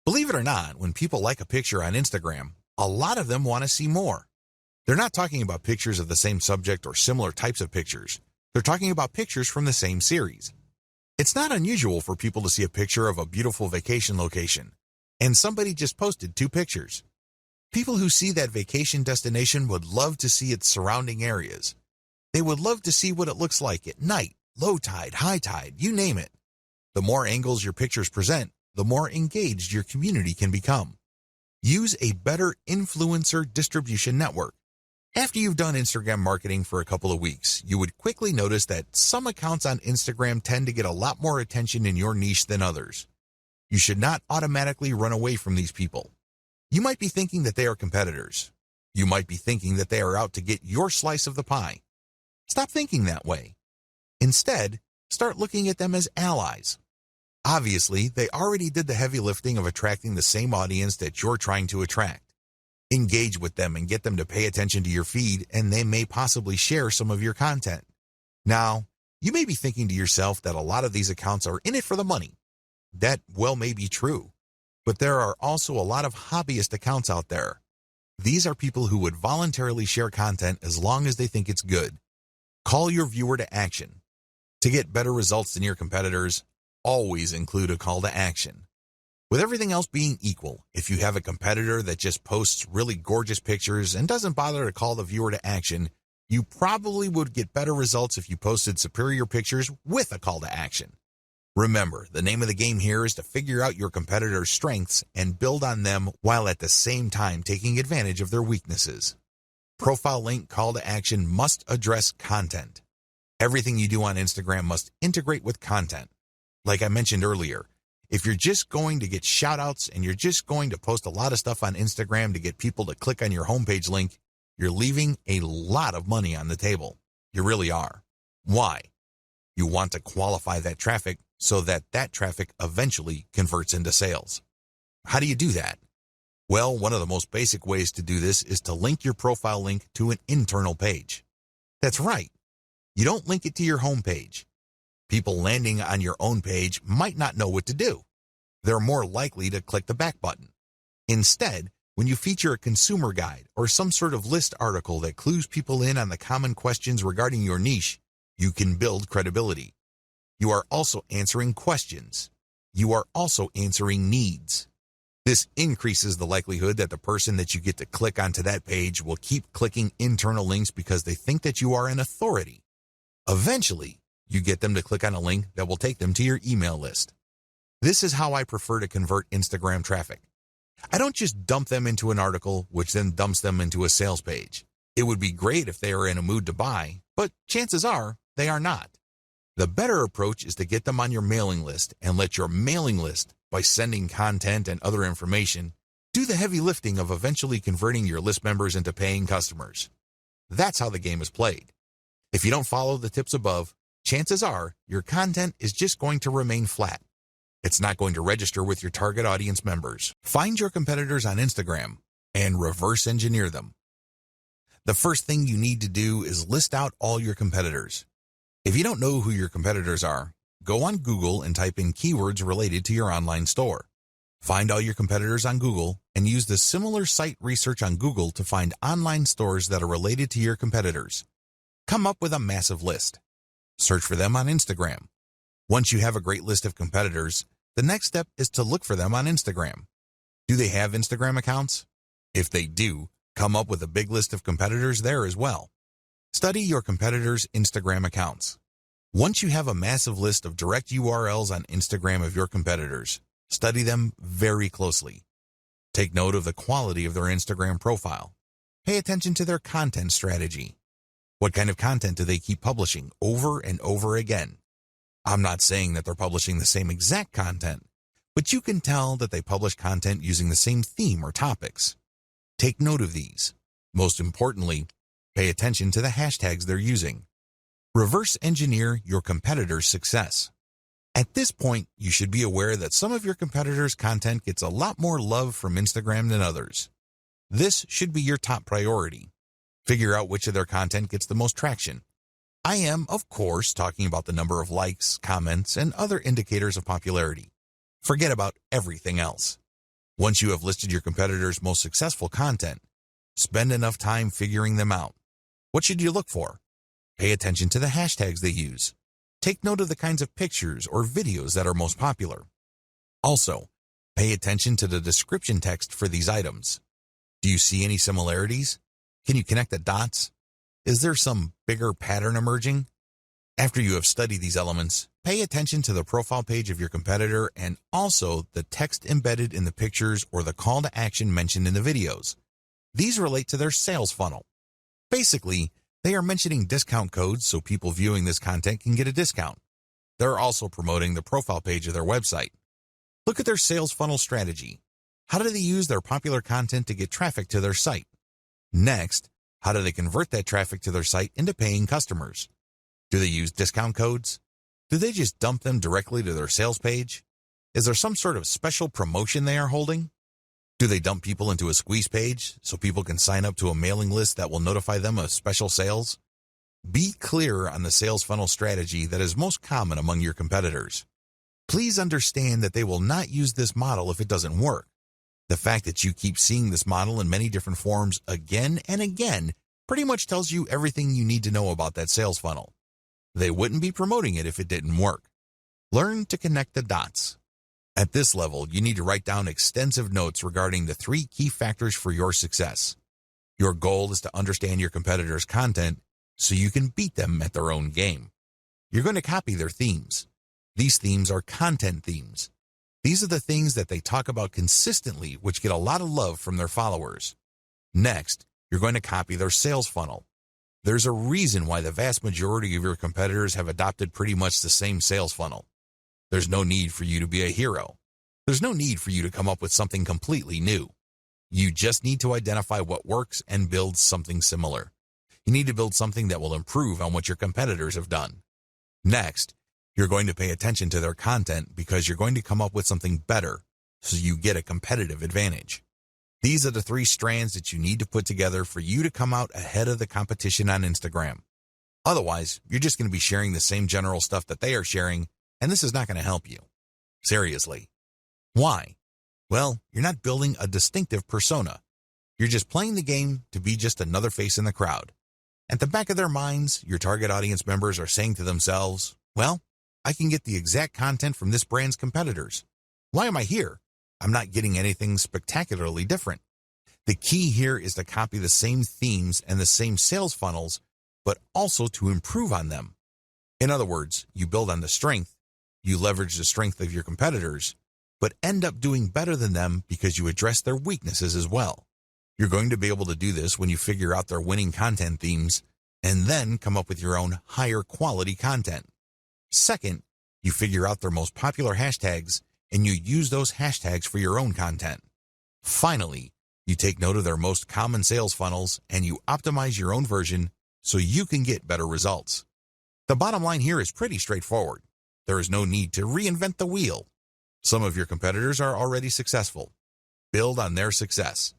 Believe it or not, when people like a picture on Instagram, a lot of them want to see more. They're not talking about pictures of the same subject or similar types of pictures. They're talking about pictures from the same series. It's not unusual for people to see a picture of a beautiful vacation location, and somebody just posted 2 pictures. People who see that vacation destination would love to see its surrounding areas. They would love to see what it looks like at night, low tide, high tide, you name it. The more angles your pictures present, the more engaged your community can become. Use a better influencer distribution network. After you've done Instagram marketing for a couple of weeks, you would quickly notice that some accounts on Instagram tend to get a lot more attention in your niche than others. You should not automatically run away from these people. You might be thinking that they are competitors. You might be thinking that they are out to get your slice of the pie. Stop thinking that way. Instead, start looking at them as allies. Obviously, they already did the heavy lifting of attracting the same audience that you're trying to attract. Engage with them and get them to pay attention to your feed, and they may possibly share some of your content. Now, you may be thinking to yourself that a lot of these accounts are in it for the money. That well may be true, but there are also a lot of hobbyist accounts out there. These are people who would voluntarily share content as long as they think it's good. Call your viewer to action. To get better results than your competitors, always include a call to action. With everything else being equal, if you have a competitor that just posts really gorgeous pictures and doesn't bother to call the viewer to action, you probably would get better results if you posted superior pictures with a call to action. Remember, the name of the game here is to figure out your competitor's strengths and build on them while at the same time taking advantage of their weaknesses. Profile link call to action must address content. Everything you do on Instagram must integrate with content. Like I mentioned earlier, if you're just going to get shoutouts and you're just going to post a lot of stuff on Instagram to get people to click on your homepage link, you're leaving a lot of money on the table. You really are. Why? You want to qualify that traffic so that that traffic eventually converts into sales. How do you do that? Well, one of the most basic ways to do this is to link your profile link to an internal page. That's right. You don't link it to your homepage. People landing on your own page might not know what to do. They're more likely to click the back button. Instead, when you feature a consumer guide or some sort of list article that clues people in on the common questions regarding your niche, you can build credibility. You are also answering questions. You are also answering needs. This increases the likelihood that the person that you get to click onto that page will keep clicking internal links because they think that you are an authority. Eventually, you get them to click on a link that will take them to your email list. This is how I prefer to convert Instagram traffic. I don't just dump them into an article, which then dumps them into a sales page. It would be great if they are in a mood to buy, but chances are they are not. The better approach is to get them on your mailing list and let your mailing list, by sending content and other information, do the heavy lifting of eventually converting your list members into paying customers. That's how the game is played. If you don't follow the tips above, chances are your content is just going to remain flat. It's not going to register with your target audience members. Find your competitors on Instagram and reverse engineer them. The first thing you need to do is list out all your competitors. If you don't know who your competitors are, go on Google and type in keywords related to your online store. Find all your competitors on Google and use the similar site research on Google to find online stores that are related to your competitors. Come up with a massive list. Search for them on Instagram. Once you have a great list of competitors, The next step is to look for them on Instagram. Do they have Instagram accounts? If they do, come up with a big list of competitors there as well. Study your competitors' Instagram accounts. Once you have a massive list of direct URLs on Instagram of your competitors, study them very closely. Take note of the quality of their Instagram profile. Pay attention to their content strategy. What kind of content do they keep publishing over and over again? I'm not saying that they're publishing the same exact content, but you can tell that they publish content using the same theme or topics. Take note of these. Most importantly, pay attention to the hashtags they're using. Reverse engineer your competitors' success. At this point, you should be aware that some of your competitors' content gets a lot more love from Instagram than others. This should be your top priority. Figure out which of their content gets the most traction. I am, of course, talking about the number of likes, comments, and other indicators of popularity. Forget about everything else. Once you have listed your competitors' most successful content, spend enough time figuring them out. What should you look for? Pay attention to the hashtags they use. Take note of the kinds of pictures or videos that are most popular. Also, pay attention to the description text for these items. Do you see any similarities? Can you connect the dots? Is there some bigger pattern emerging? After you have studied these elements, pay attention to the profile page of your competitor and also the text embedded in the pictures or the call to action mentioned in the videos. These relate to their sales funnel. Basically, they are mentioning discount codes so people viewing this content can get a discount. They're also promoting the profile page of their website. Look at their sales funnel strategy. How do they use their popular content to get traffic to their site? Next, how do they convert that traffic to their site into paying customers? Do they use discount codes? Do they just dump them directly to their sales page? Is there some sort of special promotion they are holding? Do they dump people into a squeeze page so people can sign up to a mailing list that will notify them of special sales? Be clear on the sales funnel strategy that is most common among your competitors. Please understand that they will not use this model if it doesn't work. The fact that you keep seeing this model in many different forms again and again pretty much tells you everything you need to know about that sales funnel. They wouldn't be promoting it if it didn't work. Learn to connect the dots. At this level, you need to write down extensive notes regarding the 3 key factors for your success. Your goal is to understand your competitors' content so you can beat them at their own game. You're going to copy their themes. These themes are content themes. These are the things that they talk about consistently, which get a lot of love from their followers. Next, you're going to copy their sales funnel. There's a reason why the vast majority of your competitors have adopted pretty much the same sales funnel. There's no need for you to be a hero. There's no need for you to come up with something completely new. You just need to identify what works and build something similar. You need to build something that will improve on what your competitors have done. Next, you're going to pay attention to their content because you're going to come up with something better so you get a competitive advantage. These are the 3 strands that you need to put together for you to come out ahead of the competition on Instagram. Otherwise, you're just going to be sharing the same general stuff that they are sharing, and this is not going to help you. Seriously. Why? Well, you're not building a distinctive persona. You're just playing the game to be just another face in the crowd. At the back of their minds, your target audience members are saying to themselves, well, I can get the exact content from this brand's competitors. Why am I here? I'm not getting anything spectacularly different. The key here is to copy the same themes and the same sales funnels, but also to improve on them. In other words, you build on the strength, you leverage the strength of your competitors, but end up doing better than them because you address their weaknesses as well. You're going to be able to do this when you figure out their winning content themes and then come up with your own higher quality content. Second, you figure out their most popular hashtags and you use those hashtags for your own content. Finally, you take note of their most common sales funnels and you optimize your own version so you can get better results. The bottom line here is pretty straightforward. There is no need to reinvent the wheel. Some of your competitors are already successful. Build on their success.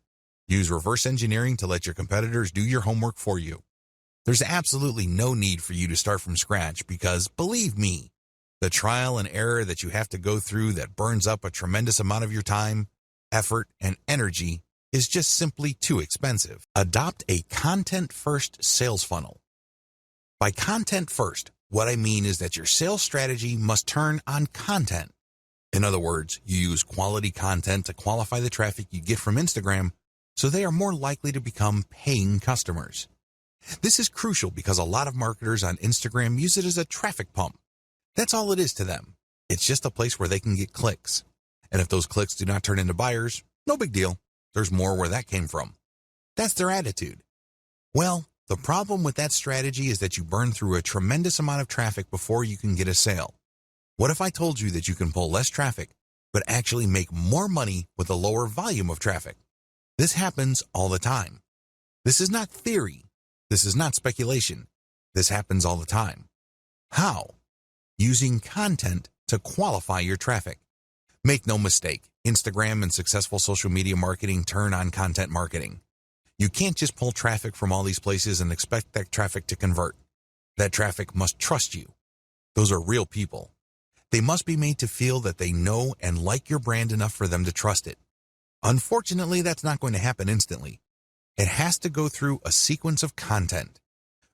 Use reverse engineering to let your competitors do your homework for you. There's absolutely no need for you to start from scratch because, believe me, the trial and error that you have to go through that burns up a tremendous amount of your time, effort, and energy is just simply too expensive. Adopt a content-first sales funnel. By content first, what I mean is that your sales strategy must turn on content. In other words, you use quality content to qualify the traffic you get from Instagram, so they are more likely to become paying customers. This is crucial because a lot of marketers on Instagram use it as a traffic pump. That's all it is to them. It's just a place where they can get clicks. And if those clicks do not turn into buyers, no big deal. There's more where that came from. That's their attitude. Well, the problem with that strategy is that you burn through a tremendous amount of traffic before you can get a sale. What if I told you that you can pull less traffic, but actually make more money with a lower volume of traffic? This happens all the time. This is not theory. This is not speculation. This happens all the time. How? Using content to qualify your traffic. Make no mistake, Instagram and successful social media marketing turn on content marketing. You can't just pull traffic from all these places and expect that traffic to convert. That traffic must trust you. Those are real people. They must be made to feel that they know and like your brand enough for them to trust it. Unfortunately, that's not going to happen instantly. It has to go through a sequence of content.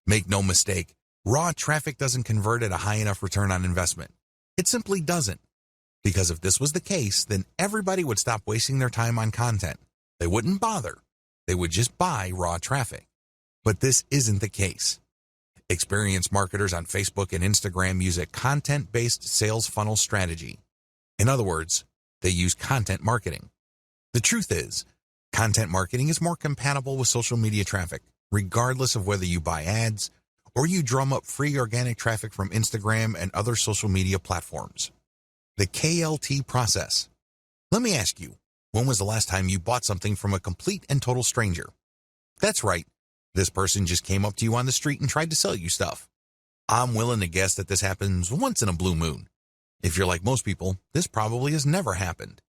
Make no mistake, raw traffic doesn't convert at a high enough return on investment. It simply doesn't. Because if this was the case, then everybody would stop wasting their time on content. They wouldn't bother. They would just buy raw traffic. But this isn't the case. Experienced marketers on Facebook and Instagram use a content-based sales funnel strategy. In other words, they use content marketing. The truth is, content marketing is more compatible with social media traffic, regardless of whether you buy ads or you drum up free organic traffic from Instagram and other social media platforms. The KLT process. Let me ask you, when was the last time you bought something from a complete and total stranger? That's right. This person just came up to you on the street and tried to sell you stuff. I'm willing to guess that this happens once in a blue moon. If you're like most people, this probably has never happened.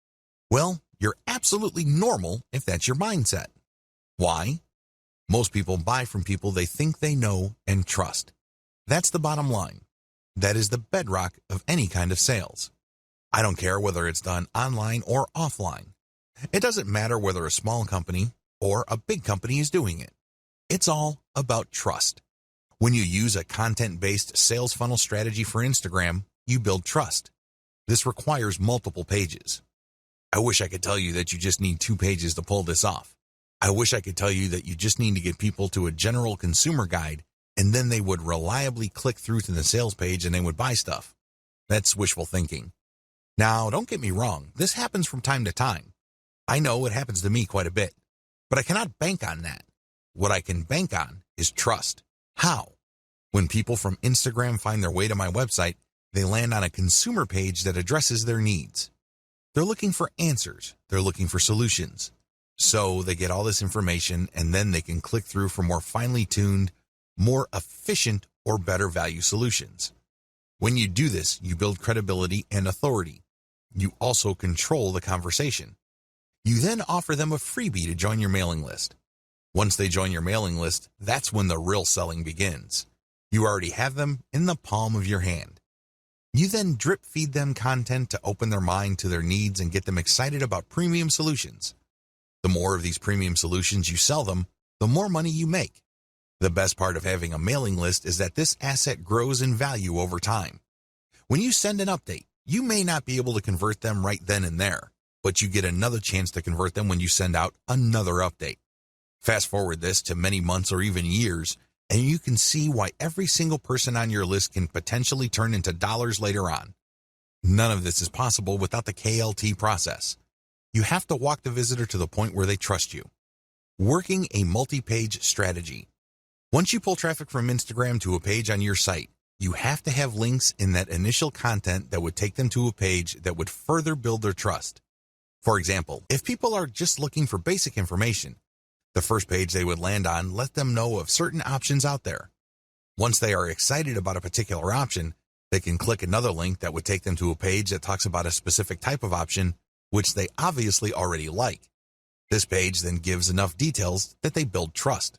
Well, you're absolutely normal if that's your mindset. Why? Most people buy from people they think they know and trust. That's the bottom line. That is the bedrock of any kind of sales. I don't care whether it's done online or offline. It doesn't matter whether a small company or a big company is doing it. It's all about trust. When you use a content-based sales funnel strategy for Instagram, you build trust. This requires multiple pages. I wish I could tell you that you just need 2 pages to pull this off. I wish I could tell you that you just need to get people to a general consumer guide and then they would reliably click through to the sales page and they would buy stuff. That's wishful thinking. Now, don't get me wrong, this happens from time to time. I know it happens to me quite a bit, but I cannot bank on that. What I can bank on is trust. How? When people from Instagram find their way to my website, they land on a consumer page that addresses their needs. They're looking for answers. They're looking for solutions. So they get all this information and then they can click through for more finely tuned, more efficient or better value solutions. When you do this, you build credibility and authority. You also control the conversation. You then offer them a freebie to join your mailing list. Once they join your mailing list, that's when the real selling begins. You already have them in the palm of your hand. You then drip feed them content to open their mind to their needs and get them excited about premium solutions. The more of these premium solutions you sell them, the more money you make. The best part of having a mailing list is that this asset grows in value over time. When you send an update, you may not be able to convert them right then and there, but you get another chance to convert them when you send out another update. Fast forward this to many months or even years, and you can see why every single person on your list can potentially turn into dollars later on. None of this is possible without the KLT process. You have to walk the visitor to the point where they trust you. Working a multi-page strategy. Once you pull traffic from Instagram to a page on your site, you have to have links in that initial content that would take them to a page that would further build their trust. For example, if people are just looking for basic information, the first page they would land on let them know of certain options out there. Once they are excited about a particular option, they can click another link that would take them to a page that talks about a specific type of option, which they obviously already like. This page then gives enough details that they build trust.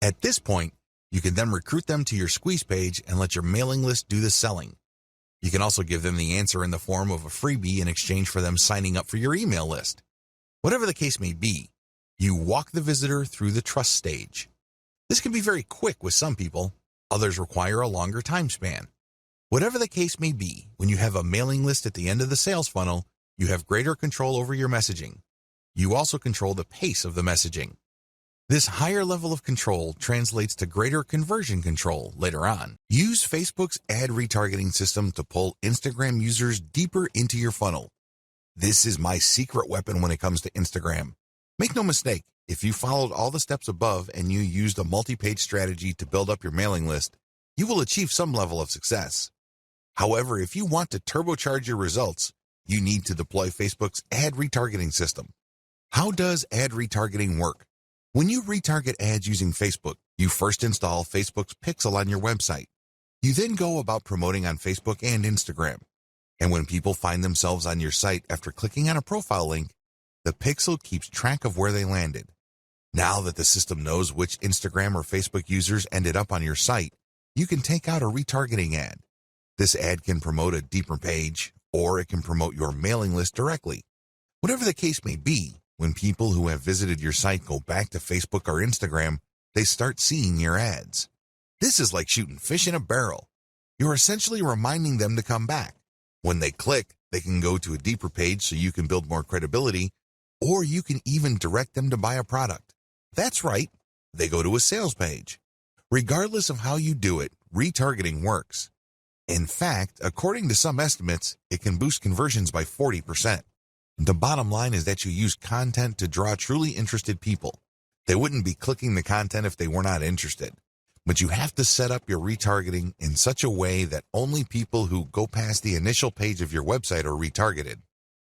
At this point, you can then recruit them to your squeeze page and let your mailing list do the selling. You can also give them the answer in the form of a freebie in exchange for them signing up for your email list. Whatever the case may be, you walk the visitor through the trust stage. This can be very quick with some people, others require a longer time span. Whatever the case may be, when you have a mailing list at the end of the sales funnel, you have greater control over your messaging. You also control the pace of the messaging. This higher level of control translates to greater conversion control later on. Use Facebook's ad retargeting system to pull Instagram users deeper into your funnel. This is my secret weapon when it comes to Instagram. Make no mistake, if you followed all the steps above and you used a multi-page strategy to build up your mailing list, you will achieve some level of success. However, if you want to turbocharge your results, you need to deploy Facebook's ad retargeting system. How does ad retargeting work? When you retarget ads using Facebook, you first install Facebook's Pixel on your website. You then go about promoting on Facebook and Instagram. And when people find themselves on your site after clicking on a profile link, the Pixel keeps track of where they landed. Now that the system knows which Instagram or Facebook users ended up on your site, you can take out a retargeting ad. This ad can promote a deeper page, or it can promote your mailing list directly. Whatever the case may be, when people who have visited your site go back to Facebook or Instagram, they start seeing your ads. This is like shooting fish in a barrel. You're essentially reminding them to come back. When they click, they can go to a deeper page so you can build more credibility, or you can even direct them to buy a product. That's right, they go to a sales page. Regardless of how you do it, retargeting works. In fact, according to some estimates, it can boost conversions by 40%. The bottom line is that you use content to draw truly interested people. They wouldn't be clicking the content if they were not interested. But you have to set up your retargeting in such a way that only people who go past the initial page of your website are retargeted.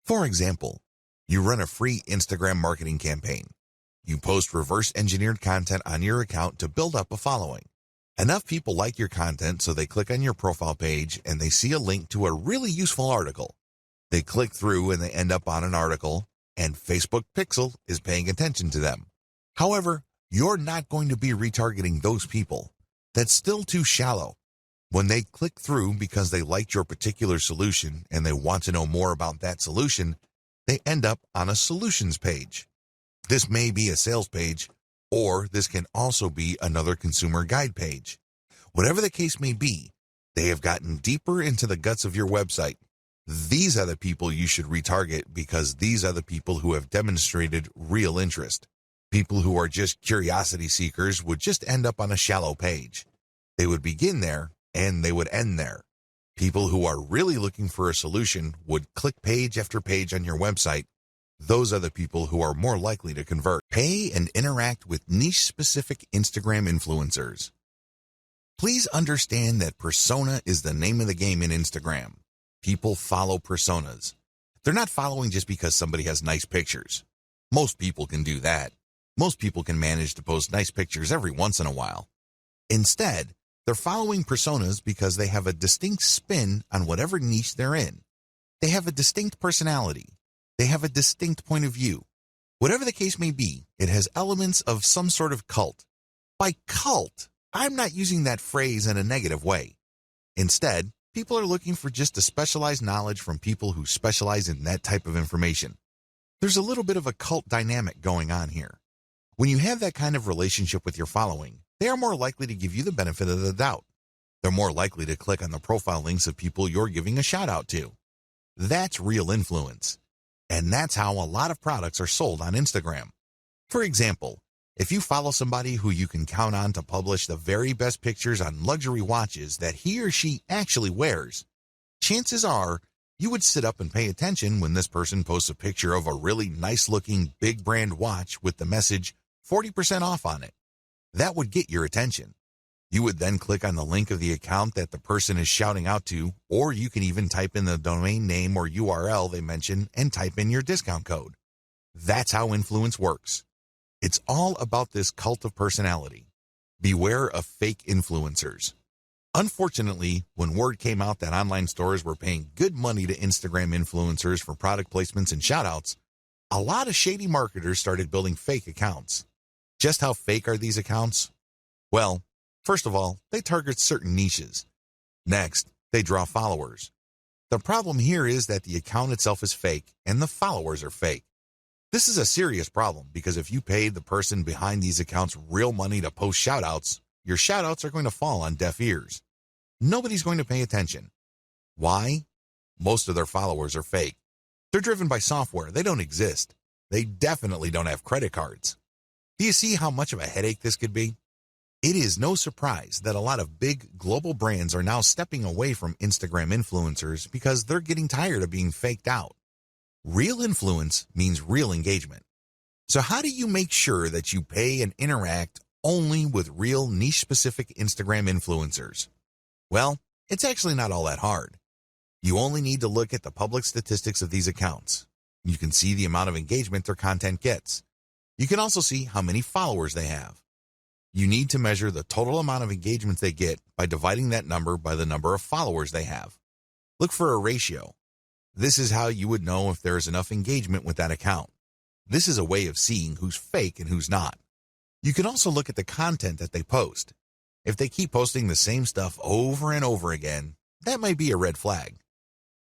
For example, you run a free Instagram marketing campaign. You post reverse-engineered content on your account to build up a following. Enough people like your content so they click on your profile page and they see a link to a really useful article. They click through and they end up on an article, and Facebook Pixel is paying attention to them. However, you're not going to be retargeting those people. That's still too shallow. When they click through because they liked your particular solution and they want to know more about that solution, they end up on a solutions page. This may be a sales page, or this can also be another consumer guide page. Whatever the case may be, they have gotten deeper into the guts of your website. These are the people you should retarget because these are the people who have demonstrated real interest. People who are just curiosity seekers would just end up on a shallow page. They would begin there and they would end there. People who are really looking for a solution would click page after page on your website. Those are the people who are more likely to convert. Pay and interact with niche-specific Instagram influencers. Please understand that persona is the name of the game in Instagram. People follow personas. They're not following just because somebody has nice pictures. Most people can do that. Most people can manage to post nice pictures every once in a while. Instead, they're following personas because they have a distinct spin on whatever niche they're in. They have a distinct personality. They have a distinct point of view. Whatever the case may be, it has elements of some sort of cult. By cult, I'm not using that phrase in a negative way. Instead, people are looking for just a specialized knowledge from people who specialize in that type of information. There's a little bit of a cult dynamic going on here. When you have that kind of relationship with your following, they are more likely to give you the benefit of the doubt. They're more likely to click on the profile links of people you're giving a shout out to. That's real influence. And that's how a lot of products are sold on Instagram. For example, if you follow somebody who you can count on to publish the very best pictures on luxury watches that he or she actually wears, chances are you would sit up and pay attention when this person posts a picture of a really nice-looking big brand watch with the message 40% off on it. That would get your attention. You would then click on the link of the account that the person is shouting out to, or you can even type in the domain name or URL they mention and type in your discount code. That's how influence works. It's all about this cult of personality. Beware of fake influencers. Unfortunately, when word came out that online stores were paying good money to Instagram influencers for product placements and shoutouts, a lot of shady marketers started building fake accounts. Just how fake are these accounts? Well, first of all, they target certain niches. Next, they draw followers. The problem here is that the account itself is fake and the followers are fake. This is a serious problem because if you paid the person behind these accounts real money to post shoutouts, your shoutouts are going to fall on deaf ears. nobody's going to pay attention. Why? Most of their followers are fake. They're driven by software. They don't exist. They definitely don't have credit cards. Do you see how much of a headache this could be? It is no surprise that a lot of big global brands are now stepping away from Instagram influencers because they're getting tired of being faked out. Real influence means real engagement. So how do you make sure that you pay and interact only with real niche-specific Instagram influencers? Well, it's actually not all that hard. You only need to look at the public statistics of these accounts. You can see the amount of engagement their content gets. You can also see how many followers they have. You need to measure the total amount of engagements they get by dividing that number by the number of followers they have. Look for a ratio. This is how you would know if there is enough engagement with that account. This is a way of seeing who's fake and who's not. You can also look at the content that they post. If they keep posting the same stuff over and over again, that might be a red flag.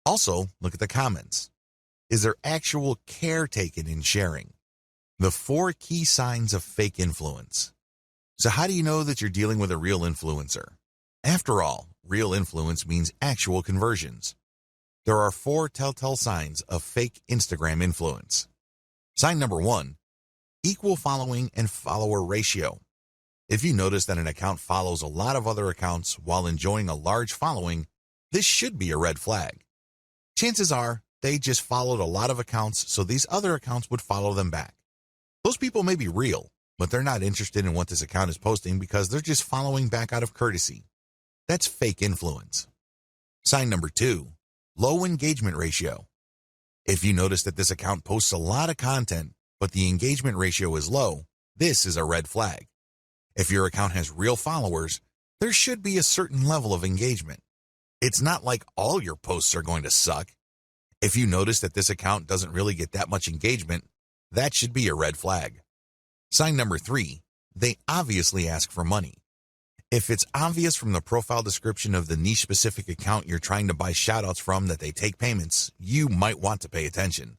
Also, look at the comments. Is there actual care taken in sharing? The 4 key signs of fake influence. So how do you know that you're dealing with a real influencer? After all, real influence means actual conversions. There are 4 telltale signs of fake Instagram influence. Sign number 1, equal following and follower ratio. If you notice that an account follows a lot of other accounts while enjoying a large following, this should be a red flag. Chances are they just followed a lot of accounts, so these other accounts would follow them back. Those people may be real, but they're not interested in what this account is posting because they're just following back out of courtesy. That's fake influence. Sign number 2, low engagement ratio. If you notice that this account posts a lot of content, but the engagement ratio is low, this is a red flag. If your account has real followers, there should be a certain level of engagement. It's not like all your posts are going to suck. If you notice that this account doesn't really get that much engagement, that should be a red flag. Sign number 3, they obviously ask for money. If it's obvious from the profile description of the niche-specific account you're trying to buy shoutouts from that they take payments, you might want to pay attention.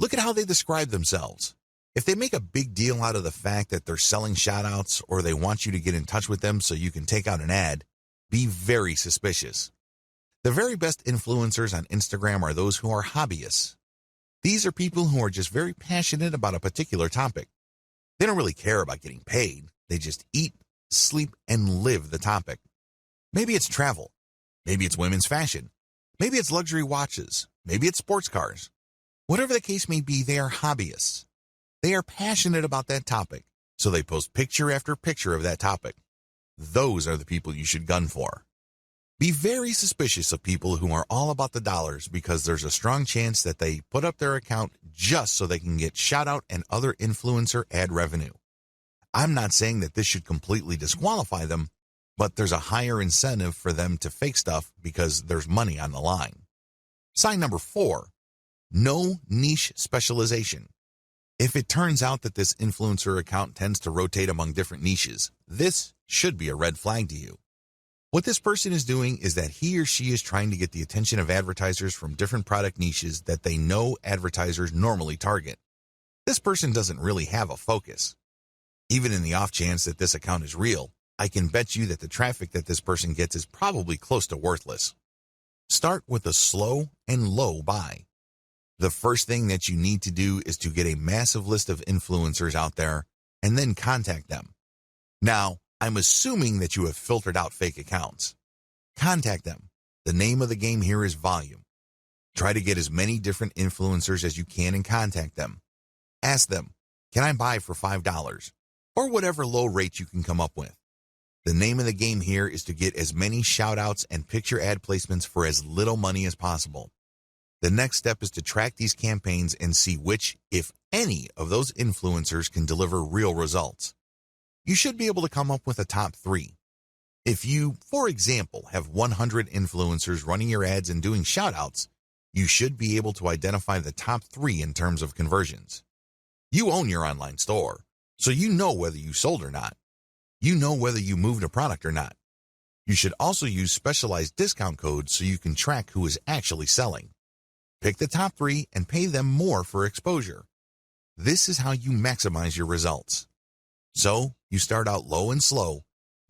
Look at how they describe themselves. If they make a big deal out of the fact that they're selling shoutouts or they want you to get in touch with them so you can take out an ad, be very suspicious. The very best influencers on Instagram are those who are hobbyists. These are people who are just very passionate about a particular topic. They don't really care about getting paid. They just eat, sleep, and live the topic. Maybe it's travel. Maybe it's women's fashion. Maybe it's luxury watches. Maybe it's sports cars. Whatever the case may be, they are hobbyists. They are passionate about that topic, so they post picture after picture of that topic. Those are the people you should gun for. Be very suspicious of people who are all about the dollars because there's a strong chance that they put up their account just so they can get shoutout and other influencer ad revenue. I'm not saying that this should completely disqualify them, but there's a higher incentive for them to fake stuff because there's money on the line. Sign number 4, no niche specialization. If it turns out that this influencer account tends to rotate among different niches, this should be a red flag to you. What this person is doing is that he or she is trying to get the attention of advertisers from different product niches that they know advertisers normally target. This person doesn't really have a focus. Even in the off chance that this account is real, I can bet you that the traffic that this person gets is probably close to worthless. Start with a slow and low buy. The first thing that you need to do is to get a massive list of influencers out there and then contact them. Now, I'm assuming that you have filtered out fake accounts. Contact them. The name of the game here is volume. Try to get as many different influencers as you can and contact them. Ask them, can I buy for $5? Or whatever low rate you can come up with. The name of the game here is to get as many shoutouts and picture ad placements for as little money as possible. The next step is to track these campaigns and see which, if any, of those influencers can deliver real results. You should be able to come up with a top 3. If you, for example, have 100 influencers running your ads and doing shoutouts, you should be able to identify the top 3 in terms of conversions. You own your online store, so you know whether you sold or not. You know whether you moved a product or not. You should also use specialized discount codes so you can track who is actually selling. Pick the top 3 and pay them more for exposure. This is how you maximize your results. So, you start out low and slow,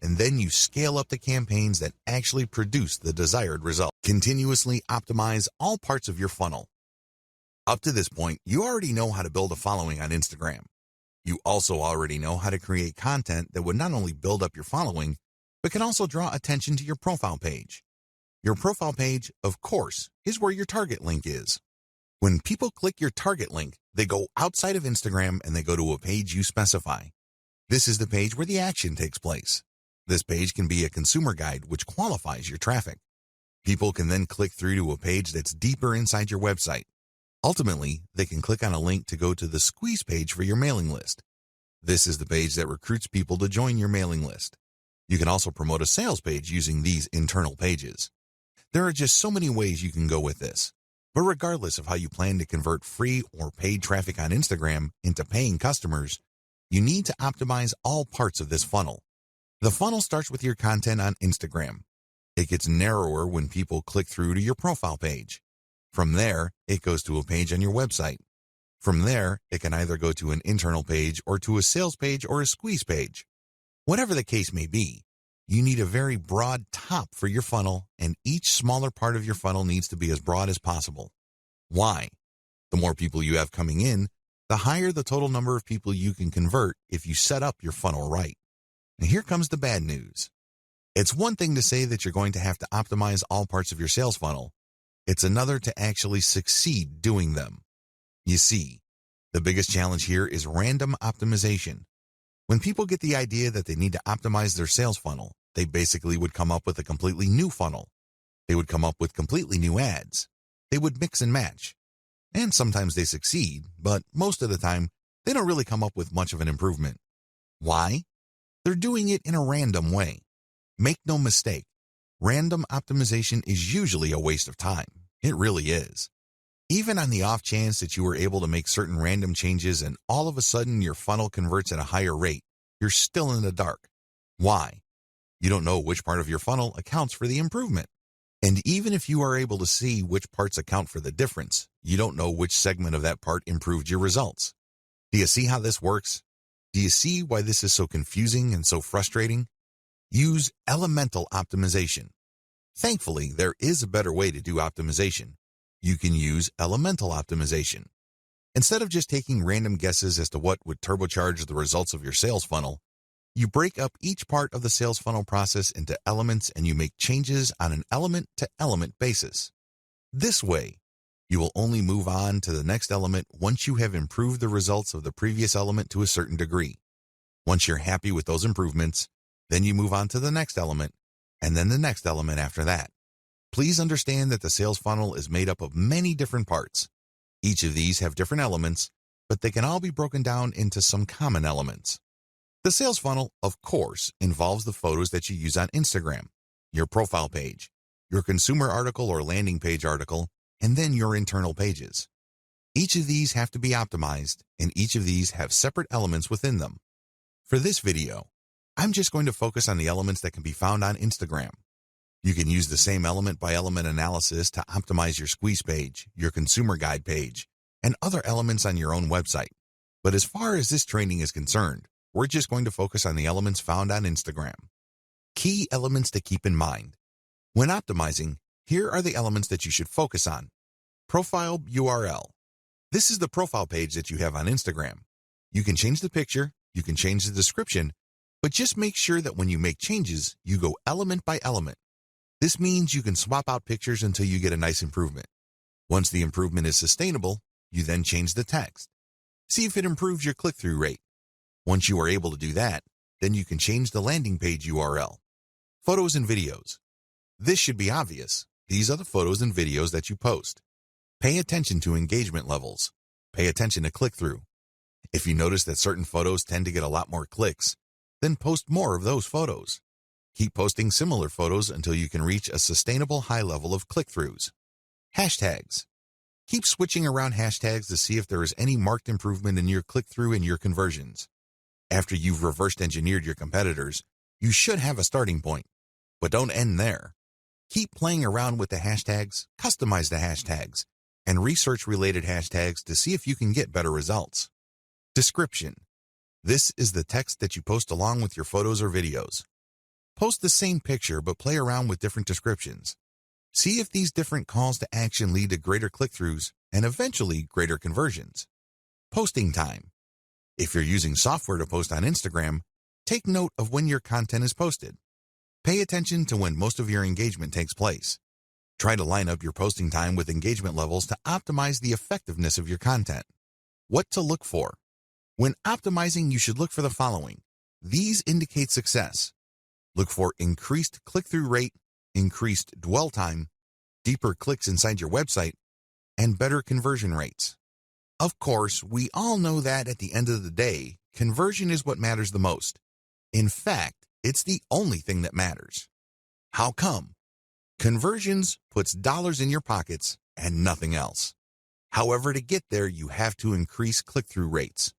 and then you scale up the campaigns that actually produce the desired result. Continuously optimize all parts of your funnel. Up to this point, you already know how to build a following on Instagram. You also already know how to create content that would not only build up your following, but can also draw attention to your profile page. Your profile page, of course, is where your target link is. When people click your target link, they go outside of Instagram and they go to a page you specify. This is the page where the action takes place. This page can be a consumer guide which qualifies your traffic. People can then click through to a page that's deeper inside your website. Ultimately, they can click on a link to go to the squeeze page for your mailing list. This is the page that recruits people to join your mailing list. You can also promote a sales page using these internal pages. There are just so many ways you can go with this. But regardless of how you plan to convert free or paid traffic on Instagram into paying customers, you need to optimize all parts of this funnel. The funnel starts with your content on Instagram. It gets narrower when people click through to your profile page. From there, it goes to a page on your website. From there, it can either go to an internal page or to a sales page or a squeeze page. Whatever the case may be, you need a very broad top for your funnel, and each smaller part of your funnel needs to be as broad as possible. Why? The more people you have coming in, the higher the total number of people you can convert if you set up your funnel right. And here comes the bad news. It's one thing to say that you're going to have to optimize all parts of your sales funnel. It's another to actually succeed doing them. You see, the biggest challenge here is random optimization. When people get the idea that they need to optimize their sales funnel, they basically would come up with a completely new funnel. They would come up with completely new ads. They would mix and match. And sometimes they succeed, but most of the time, they don't really come up with much of an improvement. Why? They're doing it in a random way. Make no mistake, random optimization is usually a waste of time. It really is. Even on the off chance that you were able to make certain random changes and all of a sudden your funnel converts at a higher rate, you're still in the dark. Why? You don't know which part of your funnel accounts for the improvement. And even if you are able to see which parts account for the difference, you don't know which segment of that part improved your results. Do you see how this works? Do you see why this is so confusing and so frustrating? Use elemental optimization. Thankfully, there is a better way to do optimization. You can use elemental optimization. Instead of just taking random guesses as to what would turbocharge the results of your sales funnel, you break up each part of the sales funnel process into elements and you make changes on an element-to-element basis. This way, you will only move on to the next element once you have improved the results of the previous element to a certain degree. Once you're happy with those improvements, then you move on to the next element, and then the next element after that. Please understand that the sales funnel is made up of many different parts. Each of these have different elements, but they can all be broken down into some common elements. The sales funnel, of course, involves the photos that you use on Instagram, your profile page, your consumer article or landing page article, and then your internal pages. Each of these have to be optimized, and each of these have separate elements within them. For this video, I'm just going to focus on the elements that can be found on Instagram. You can use the same element-by-element analysis to optimize your squeeze page, your consumer guide page, and other elements on your own website. But as far as this training is concerned, we're just going to focus on the elements found on Instagram. Key elements to keep in mind. When optimizing, here are the elements that you should focus on. Profile URL. This is the profile page that you have on Instagram. You can change the picture, you can change the description, but just make sure that when you make changes, you go element by element. This means you can swap out pictures until you get a nice improvement. Once the improvement is sustainable, you then change the text. See if it improves your click-through rate. Once you are able to do that, then you can change the landing page URL. Photos and videos. This should be obvious. These are the photos and videos that you post. Pay attention to engagement levels. Pay attention to click-through. If you notice that certain photos tend to get a lot more clicks, then post more of those photos. Keep posting similar photos until you can reach a sustainable high level of click-throughs. Hashtags. Keep switching around hashtags to see if there is any marked improvement in your click-through and your conversions. After you've reversed engineered your competitors, you should have a starting point. But don't end there. Keep playing around with the hashtags, customize the hashtags, and research related hashtags to see if you can get better results. Description. This is the text that you post along with your photos or videos. Post the same picture but play around with different descriptions. See if these different calls to action lead to greater click-throughs and eventually greater conversions. Posting time. If you're using software to post on Instagram, take note of when your content is posted. Pay attention to when most of your engagement takes place. Try to line up your posting time with engagement levels to optimize the effectiveness of your content. What to look for. When optimizing, you should look for the following. These indicate success. Look for increased click-through rate, increased dwell time, deeper clicks inside your website, and better conversion rates. Of course, we all know that at the end of the day, conversion is what matters the most. In fact, it's the only thing that matters. How come? Conversions puts dollars in your pockets and nothing else. However, to get there, you have to increase click-through rates.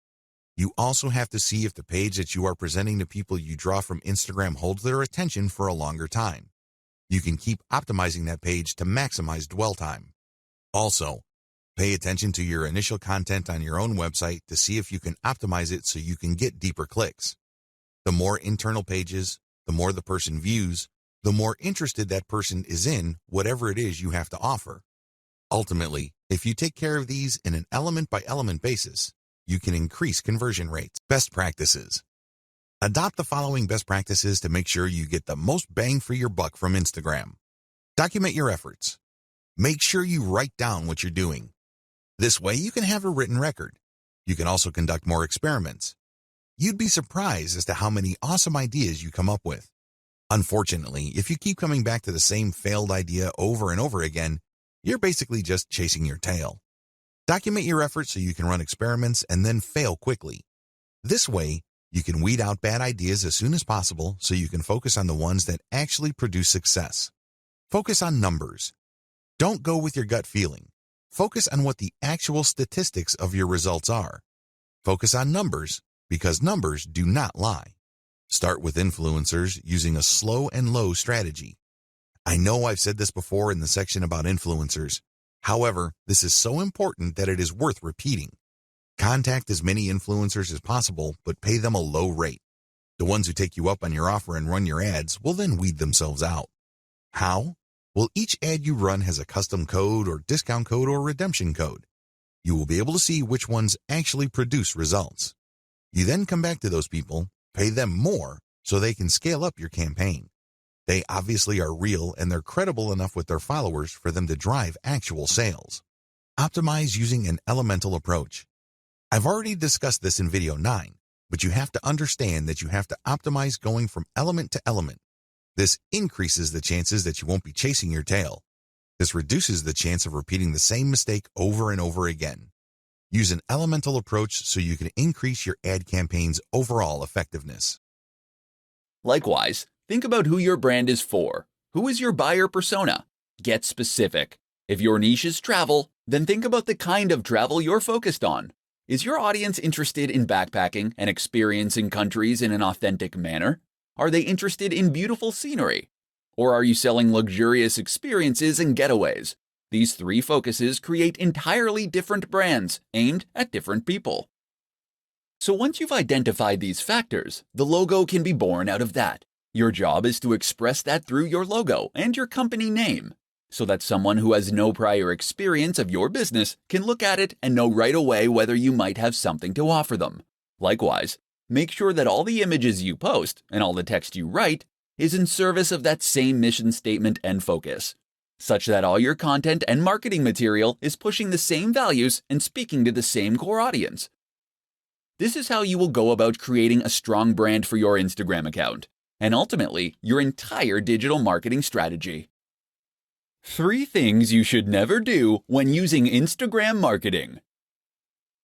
You also have to see if the page that you are presenting to people you draw from Instagram holds their attention for a longer time. You can keep optimizing that page to maximize dwell time. Also, pay attention to your initial content on your own website to see if you can optimize it so you can get deeper clicks. The more internal pages, the more the person views, the more interested that person is in whatever it is you have to offer. Ultimately, if you take care of these in an element-by-element basis, you can increase conversion rates. Best practices. Adopt the following best practices to make sure you get the most bang for your buck from Instagram. Document your efforts. Make sure you write down what you're doing. This way you can have a written record. You can also conduct more experiments. You'd be surprised as to how many awesome ideas you come up with. Unfortunately, if you keep coming back to the same failed idea over and over again, you're basically just chasing your tail. Document your efforts so you can run experiments and then fail quickly. This way, you can weed out bad ideas as soon as possible so you can focus on the ones that actually produce success. Focus on numbers. Don't go with your gut feeling. Focus on what the actual statistics of your results are. Focus on numbers because numbers do not lie. Start with influencers using a slow and low strategy. I know I've said this before in the section about influencers. However, this is so important that it is worth repeating. Contact as many influencers as possible, but pay them a low rate. The ones who take you up on your offer and run your ads will then weed themselves out. How? Well, each ad you run has a custom code or discount code or redemption code. You will be able to see which ones actually produce results. You then come back to those people, pay them more so they can scale up your campaign. They obviously are real and they're credible enough with their followers for them to drive actual sales. Optimize using an elemental approach. I've already discussed this in video 9, but you have to understand that you have to optimize going from element to element. This increases the chances that you won't be chasing your tail. This reduces the chance of repeating the same mistake over and over again. Use an elemental approach so you can increase your ad campaign's overall effectiveness. Likewise, think about who your brand is for. Who is your buyer persona? Get specific. If your niche is travel, then think about the kind of travel you're focused on. Is your audience interested in backpacking and experiencing countries in an authentic manner? Are they interested in beautiful scenery? Or are you selling luxurious experiences and getaways? These three focuses create entirely different brands aimed at different people. So once you've identified these factors, the logo can be born out of that. Your job is to express that through your logo and your company name, so that someone who has no prior experience of your business can look at it and know right away whether you might have something to offer them. Likewise, make sure that all the images you post and all the text you write is in service of that same mission statement and focus, such that all your content and marketing material is pushing the same values and speaking to the same core audience. This is how you will go about creating a strong brand for your Instagram account, and ultimately, your entire digital marketing strategy. 3 things you should never do when using Instagram marketing.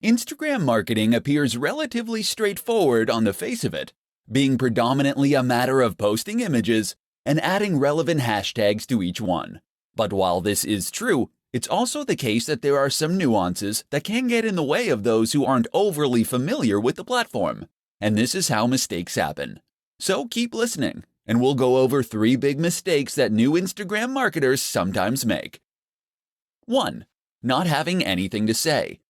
Instagram marketing appears relatively straightforward on the face of it, being predominantly a matter of posting images and adding relevant hashtags to each one. But while this is true, it's also the case that there are some nuances that can get in the way of those who aren't overly familiar with the platform, and this is how mistakes happen. So keep listening, and we'll go over 3 big mistakes that new Instagram marketers sometimes make. 1. Not having anything to say.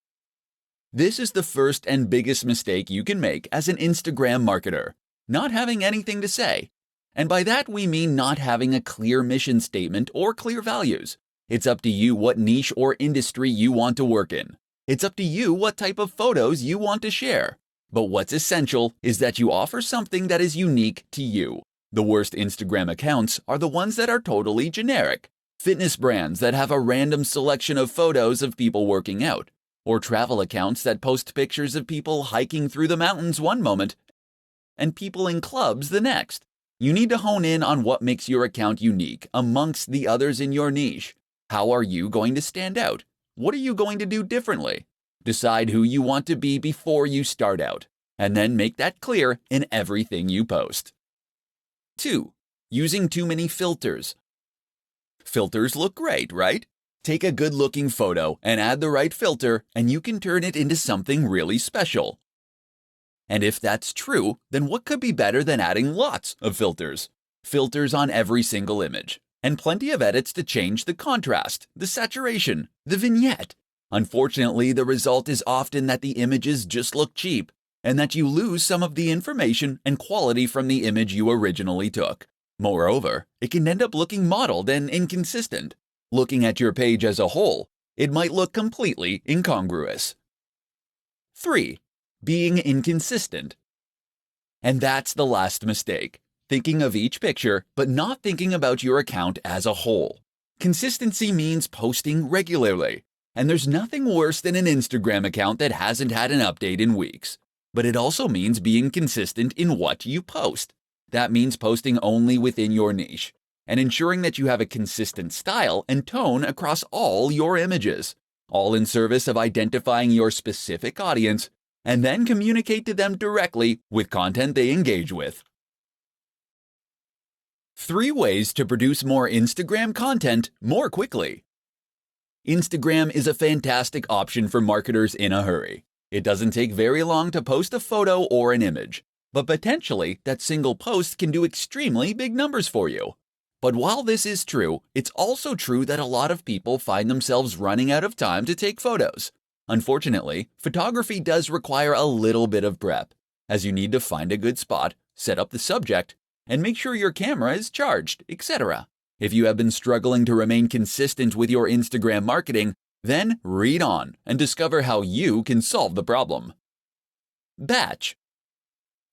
This is the first and biggest mistake you can make as an Instagram marketer, not having anything to say. And by that we mean not having a clear mission statement or clear values. It's up to you what niche or industry you want to work in. It's up to you what type of photos you want to share. But what's essential is that you offer something that is unique to you. The worst Instagram accounts are the ones that are totally generic. Fitness brands that have a random selection of photos of people working out, or travel accounts that post pictures of people hiking through the mountains one moment and people in clubs the next. You need to hone in on what makes your account unique amongst the others in your niche. How are you going to stand out? What are you going to do differently? Decide who you want to be before you start out, and then make that clear in everything you post. 2. Using too many filters. Filters look great, right? Take a good-looking photo and add the right filter, and you can turn it into something really special. And if that's true, then what could be better than adding lots of filters? Filters on every single image, and plenty of edits to change the contrast, the saturation, the vignette. Unfortunately, the result is often that the images just look cheap, and that you lose some of the information and quality from the image you originally took. Moreover, it can end up looking mottled and inconsistent. Looking at your page as a whole, it might look completely incongruous. 3. Being inconsistent. And that's the last mistake. Thinking of each picture, but not thinking about your account as a whole. Consistency means posting regularly, and there's nothing worse than an Instagram account that hasn't had an update in weeks. But it also means being consistent in what you post. That means posting only within your niche, and ensuring that you have a consistent style and tone across all your images, all in service of identifying your specific audience, and then communicate to them directly with content they engage with. 3 ways to produce more Instagram content more quickly. Instagram is a fantastic option for marketers in a hurry. It doesn't take very long to post a photo or an image, but potentially that single post can do extremely big numbers for you. But while this is true, it's also true that a lot of people find themselves running out of time to take photos. Unfortunately, photography does require a little bit of prep, as you need to find a good spot, set up the subject, and make sure your camera is charged, etc. If you have been struggling to remain consistent with your Instagram marketing, then read on and discover how you can solve the problem. Batch.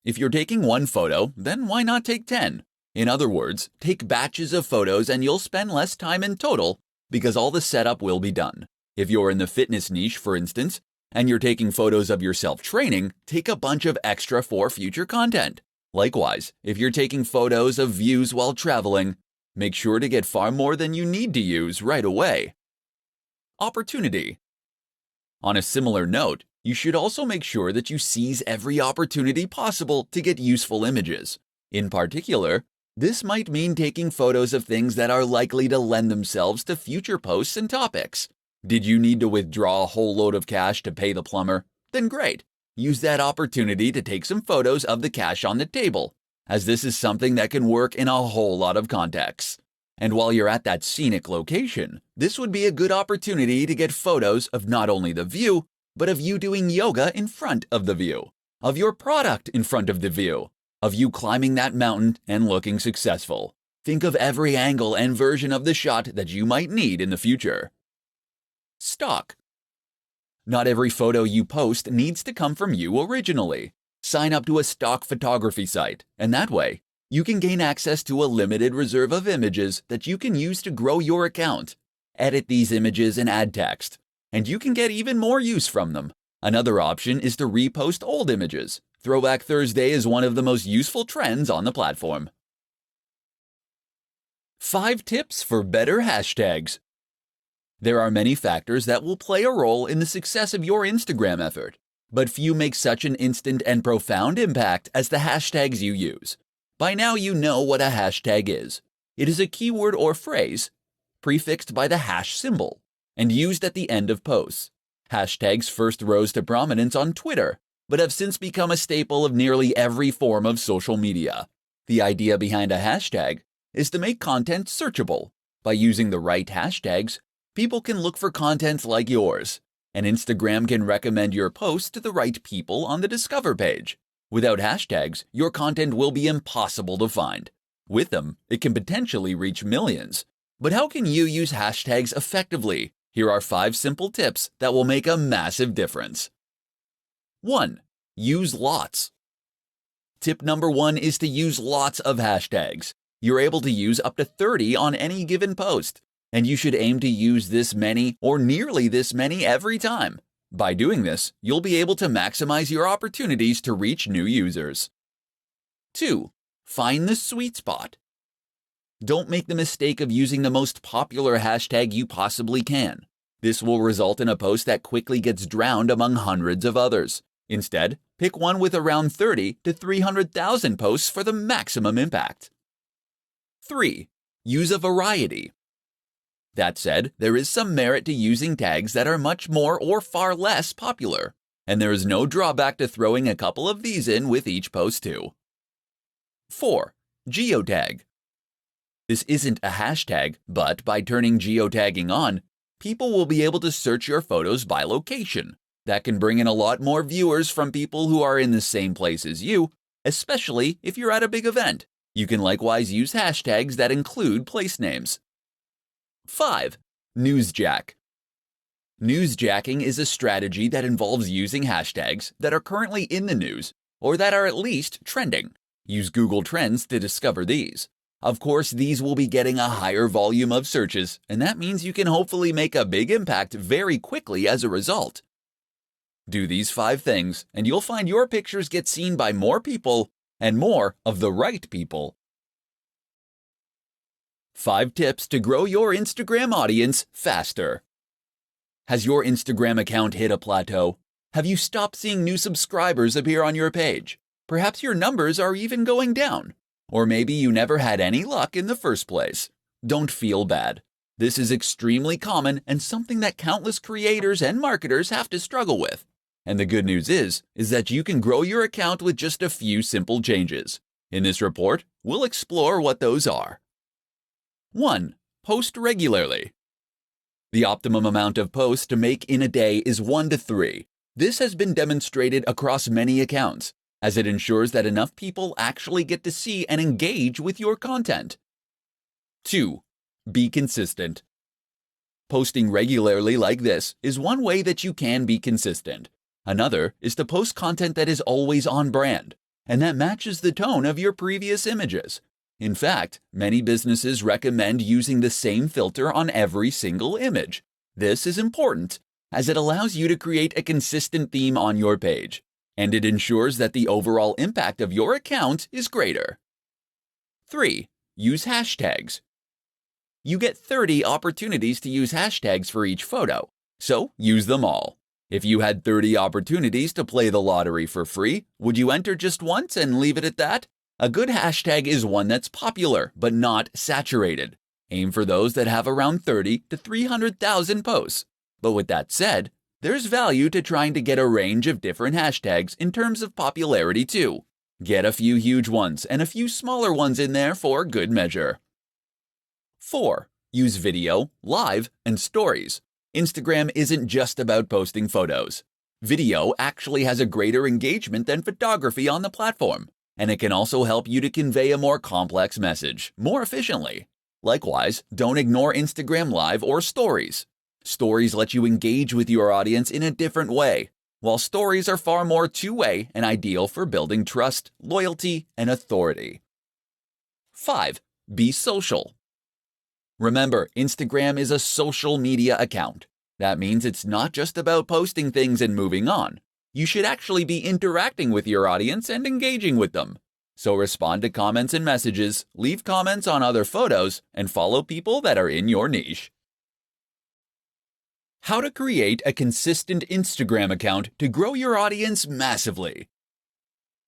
If you're taking one photo, then why not take 10? In other words, take batches of photos and you'll spend less time in total because all the setup will be done. If you're in the fitness niche, for instance, and you're taking photos of yourself training, take a bunch of extra for future content. Likewise, if you're taking photos of views while traveling, make sure to get far more than you need to use right away. Opportunity. On a similar note, you should also make sure that you seize every opportunity possible to get useful images. In particular, this might mean taking photos of things that are likely to lend themselves to future posts and topics. Did you need to withdraw a whole load of cash to pay the plumber? Then great. Use that opportunity to take some photos of the cash on the table, as this is something that can work in a whole lot of contexts. And while you're at that scenic location, this would be a good opportunity to get photos of not only the view, but of you doing yoga in front of the view, of your product in front of the view, of you climbing that mountain and looking successful. Think of every angle and version of the shot that you might need in the future. Stock. Not every photo you post needs to come from you originally. Sign up to a stock photography site, and that way, you can gain access to a limited reserve of images that you can use to grow your account. Edit these images and add text, and you can get even more use from them. Another option is to repost old images. Throwback Thursday is one of the most useful trends on the platform. 5 tips for better hashtags. There are many factors that will play a role in the success of your Instagram effort, but few make such an instant and profound impact as the hashtags you use. By now you know what a hashtag is. It is a keyword or phrase prefixed by the hash symbol and used at the end of posts. Hashtags first rose to prominence on Twitter, but have since become a staple of nearly every form of social media. The idea behind a hashtag is to make content searchable. By using the right hashtags, people can look for content like yours, and Instagram can recommend your post to the right people on the Discover page. Without hashtags, your content will be impossible to find. With them, it can potentially reach millions. But how can you use hashtags effectively? Here are 5 simple tips that will make a massive difference. 1. Use lots. Tip number 1 is to use lots of hashtags. You're able to use up to 30 on any given post, and you should aim to use this many or nearly this many every time. By doing this, you'll be able to maximize your opportunities to reach new users. 2. Find the sweet spot. Don't make the mistake of using the most popular hashtag you possibly can. This will result in a post that quickly gets drowned among hundreds of others. Instead, pick one with around 30 to 300,000 posts for the maximum impact. 3. Use a variety. That said, there is some merit to using tags that are much more or far less popular, and there is no drawback to throwing a couple of these in with each post too. 4. Geotag. This isn't a hashtag, but by turning geotagging on, people will be able to search your photos by location. That can bring in a lot more viewers from people who are in the same place as you, especially if you're at a big event. You can likewise use hashtags that include place names. 5. Newsjack. Newsjacking is a strategy that involves using hashtags that are currently in the news or that are at least trending. Use Google Trends to discover these. Of course, these will be getting a higher volume of searches, and that means you can hopefully make a big impact very quickly as a result. Do these 5 things, and you'll find your pictures get seen by more people and more of the right people. 5 tips to grow your Instagram audience faster. Has your Instagram account hit a plateau? Have you stopped seeing new subscribers appear on your page? Perhaps your numbers are even going down. Or maybe you never had any luck in the first place. Don't feel bad. This is extremely common and something that countless creators and marketers have to struggle with. And the good news is that you can grow your account with just a few simple changes. In this report, we'll explore what those are. 1. Post regularly. The optimum amount of posts to make in a day is 1 to 3. This has been demonstrated across many accounts, as it ensures that enough people actually get to see and engage with your content. 2. Be consistent. Posting regularly like this is one way that you can be consistent. Another is to post content that is always on brand, and that matches the tone of your previous images. In fact, many businesses recommend using the same filter on every single image. This is important, as it allows you to create a consistent theme on your page, and it ensures that the overall impact of your account is greater. 3. Use hashtags. You get 30 opportunities to use hashtags for each photo, so use them all. If you had 30 opportunities to play the lottery for free, would you enter just once and leave it at that? A good hashtag is one that's popular, but not saturated. Aim for those that have around 30 to 300,000 posts. But with that said, there's value to trying to get a range of different hashtags in terms of popularity too. Get a few huge ones and a few smaller ones in there for good measure. 4. Use video, live, and stories. Instagram isn't just about posting photos. Video actually has a greater engagement than photography on the platform, and it can also help you to convey a more complex message more efficiently. Likewise, don't ignore Instagram Live or Stories. Stories let you engage with your audience in a different way, while stories are far more two-way and ideal for building trust, loyalty, and authority. 5. Be social. Remember, Instagram is a social media account. That means it's not just about posting things and moving on. You should actually be interacting with your audience and engaging with them. So respond to comments and messages, leave comments on other photos, and follow people that are in your niche. How to create a consistent Instagram account to grow your audience massively.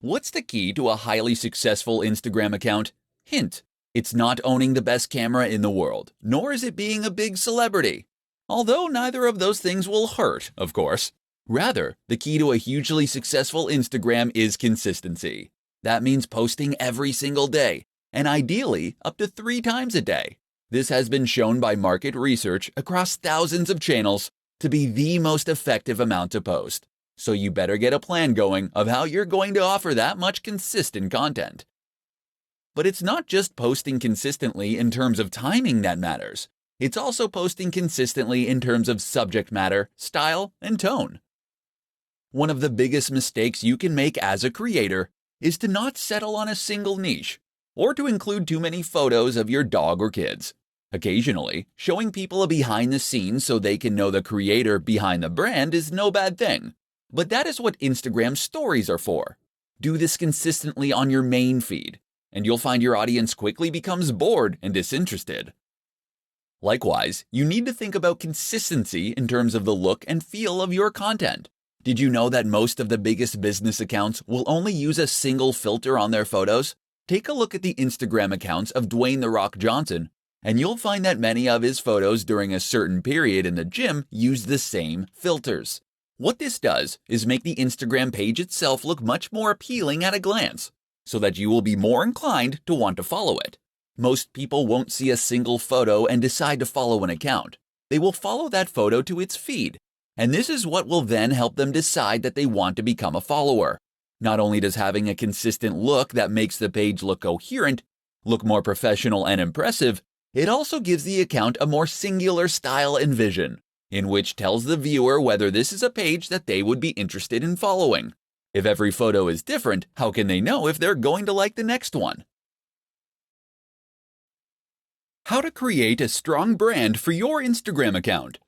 What's the key to a highly successful Instagram account? Hint: it's not owning the best camera in the world, nor is it being a big celebrity. Although neither of those things will hurt, of course. Rather, the key to a hugely successful Instagram is consistency. That means posting every single day, and ideally up to 3 times a day. This has been shown by market research across thousands of channels to be the most effective amount to post. So you better get a plan going of how you're going to offer that much consistent content. But it's not just posting consistently in terms of timing that matters. It's also posting consistently in terms of subject matter, style, and tone. One of the biggest mistakes you can make as a creator is to not settle on a single niche, or to include too many photos of your dog or kids. Occasionally, showing people a behind the scenes so they can know the creator behind the brand is no bad thing. But that is what Instagram stories are for. Do this consistently on your main feed, and you'll find your audience quickly becomes bored and disinterested. Likewise, you need to think about consistency in terms of the look and feel of your content. Did you know that most of the biggest business accounts will only use a single filter on their photos? Take a look at the Instagram accounts of Dwayne "The Rock" Johnson, and you'll find that many of his photos during a certain period in the gym use the same filters. What this does is make the Instagram page itself look much more appealing at a glance, so that you will be more inclined to want to follow it. Most people won't see a single photo and decide to follow an account. They will follow that photo to its feed, and this is what will then help them decide that they want to become a follower. Not only does having a consistent look that makes the page look coherent, look more professional and impressive, it also gives the account a more singular style and vision, in which tells the viewer whether this is a page that they would be interested in following. If every photo is different, how can they know if they're going to like the next one? How to create a strong brand for your Instagram account.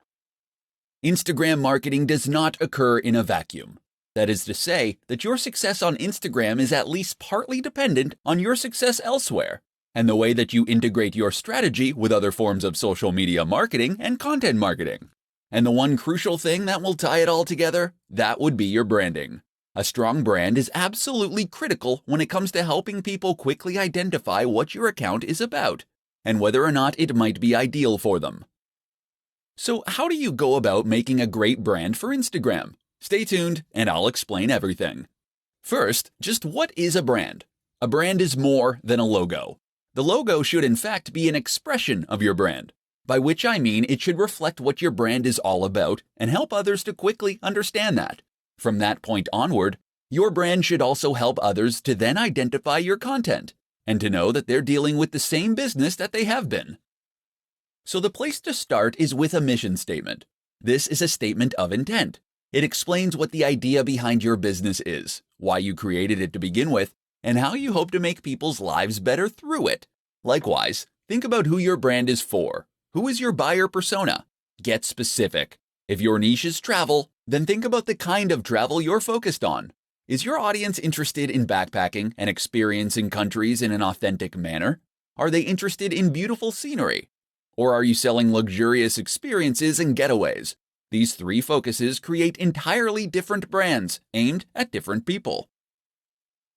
Instagram marketing does not occur in a vacuum. That is to say that your success on Instagram is at least partly dependent on your success elsewhere, and the way that you integrate your strategy with other forms of social media marketing and content marketing. And the one crucial thing that will tie it all together, that would be your branding. A strong brand is absolutely critical when it comes to helping people quickly identify what your account is about, and whether or not it might be ideal for them. So how do you go about making a great brand for Instagram? Stay tuned and I'll explain everything. First, just what is a brand? A brand is more than a logo. The logo should in fact be an expression of your brand, by which I mean it should reflect what your brand is all about and help others to quickly understand that. From that point onward, your brand should also help others to then identify your content, and to know that they're dealing with the same business that they have been. So the place to start is with a mission statement. This is a statement of intent. It explains what the idea behind your business is, why you created it to begin with, and how you hope to make people's lives better through it. Likewise, think about who your brand is for. Who is your buyer persona? Get specific. If your niche is travel, then think about the kind of travel you're focused on. Is your audience interested in backpacking and experiencing countries in an authentic manner? Are they interested in beautiful scenery? Or are you selling luxurious experiences and getaways? These three focuses create entirely different brands aimed at different people.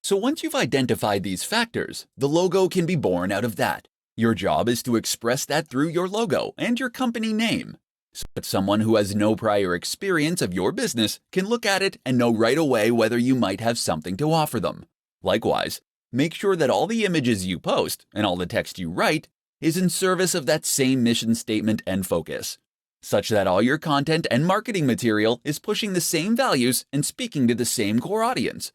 So once you've identified these factors, the logo can be born out of that. Your job is to express that through your logo and your company name, so that someone who has no prior experience of your business can look at it and know right away whether you might have something to offer them. Likewise, make sure that all the images you post and all the text you write is in service of that same mission statement and focus, such that all your content and marketing material is pushing the same values and speaking to the same core audience.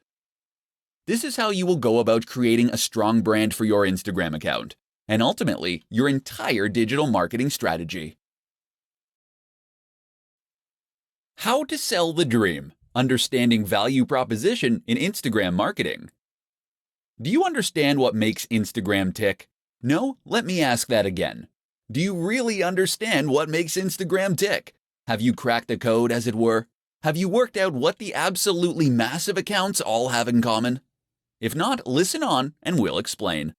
This is how you will go about creating a strong brand for your Instagram account, and ultimately, your entire digital marketing strategy. How to sell the dream. Understanding value proposition in Instagram marketing. Do you understand what makes Instagram tick? No? Let me ask that again. Do you really understand what makes Instagram tick? Have you cracked the code, as it were? Have you worked out what the absolutely massive accounts all have in common? If not, listen on and we'll explain.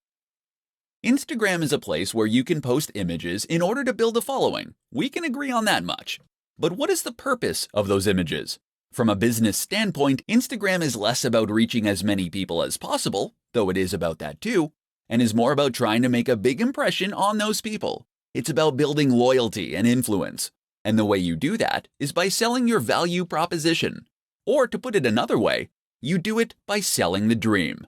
Instagram is a place where you can post images in order to build a following. We can agree on that much. But what is the purpose of those images? From a business standpoint, Instagram is less about reaching as many people as possible, though it is about that too, and is more about trying to make a big impression on those people. It's about building loyalty and influence. And the way you do that is by selling your value proposition. Or to put it another way, you do it by selling the dream.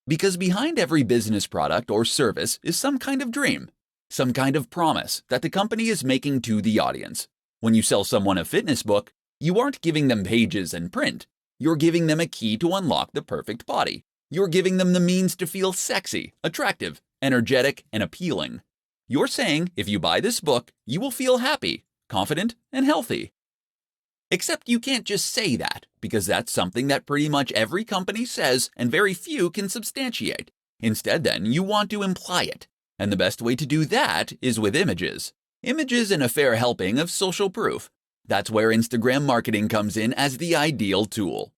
Because behind every business product or service is some kind of dream, some kind of promise that the company is making to the audience. When you sell someone a fitness book, you aren't giving them pages and print. You're giving them a key to unlock the perfect body. You're giving them the means to feel sexy, attractive, energetic, and appealing. You're saying if you buy this book, you will feel happy, confident, and healthy. Except you can't just say that, because that's something that pretty much every company says and very few can substantiate. Instead, then, you want to imply it. And the best way to do that is with images. Images and a fair helping of social proof. That's where Instagram marketing comes in as the ideal tool.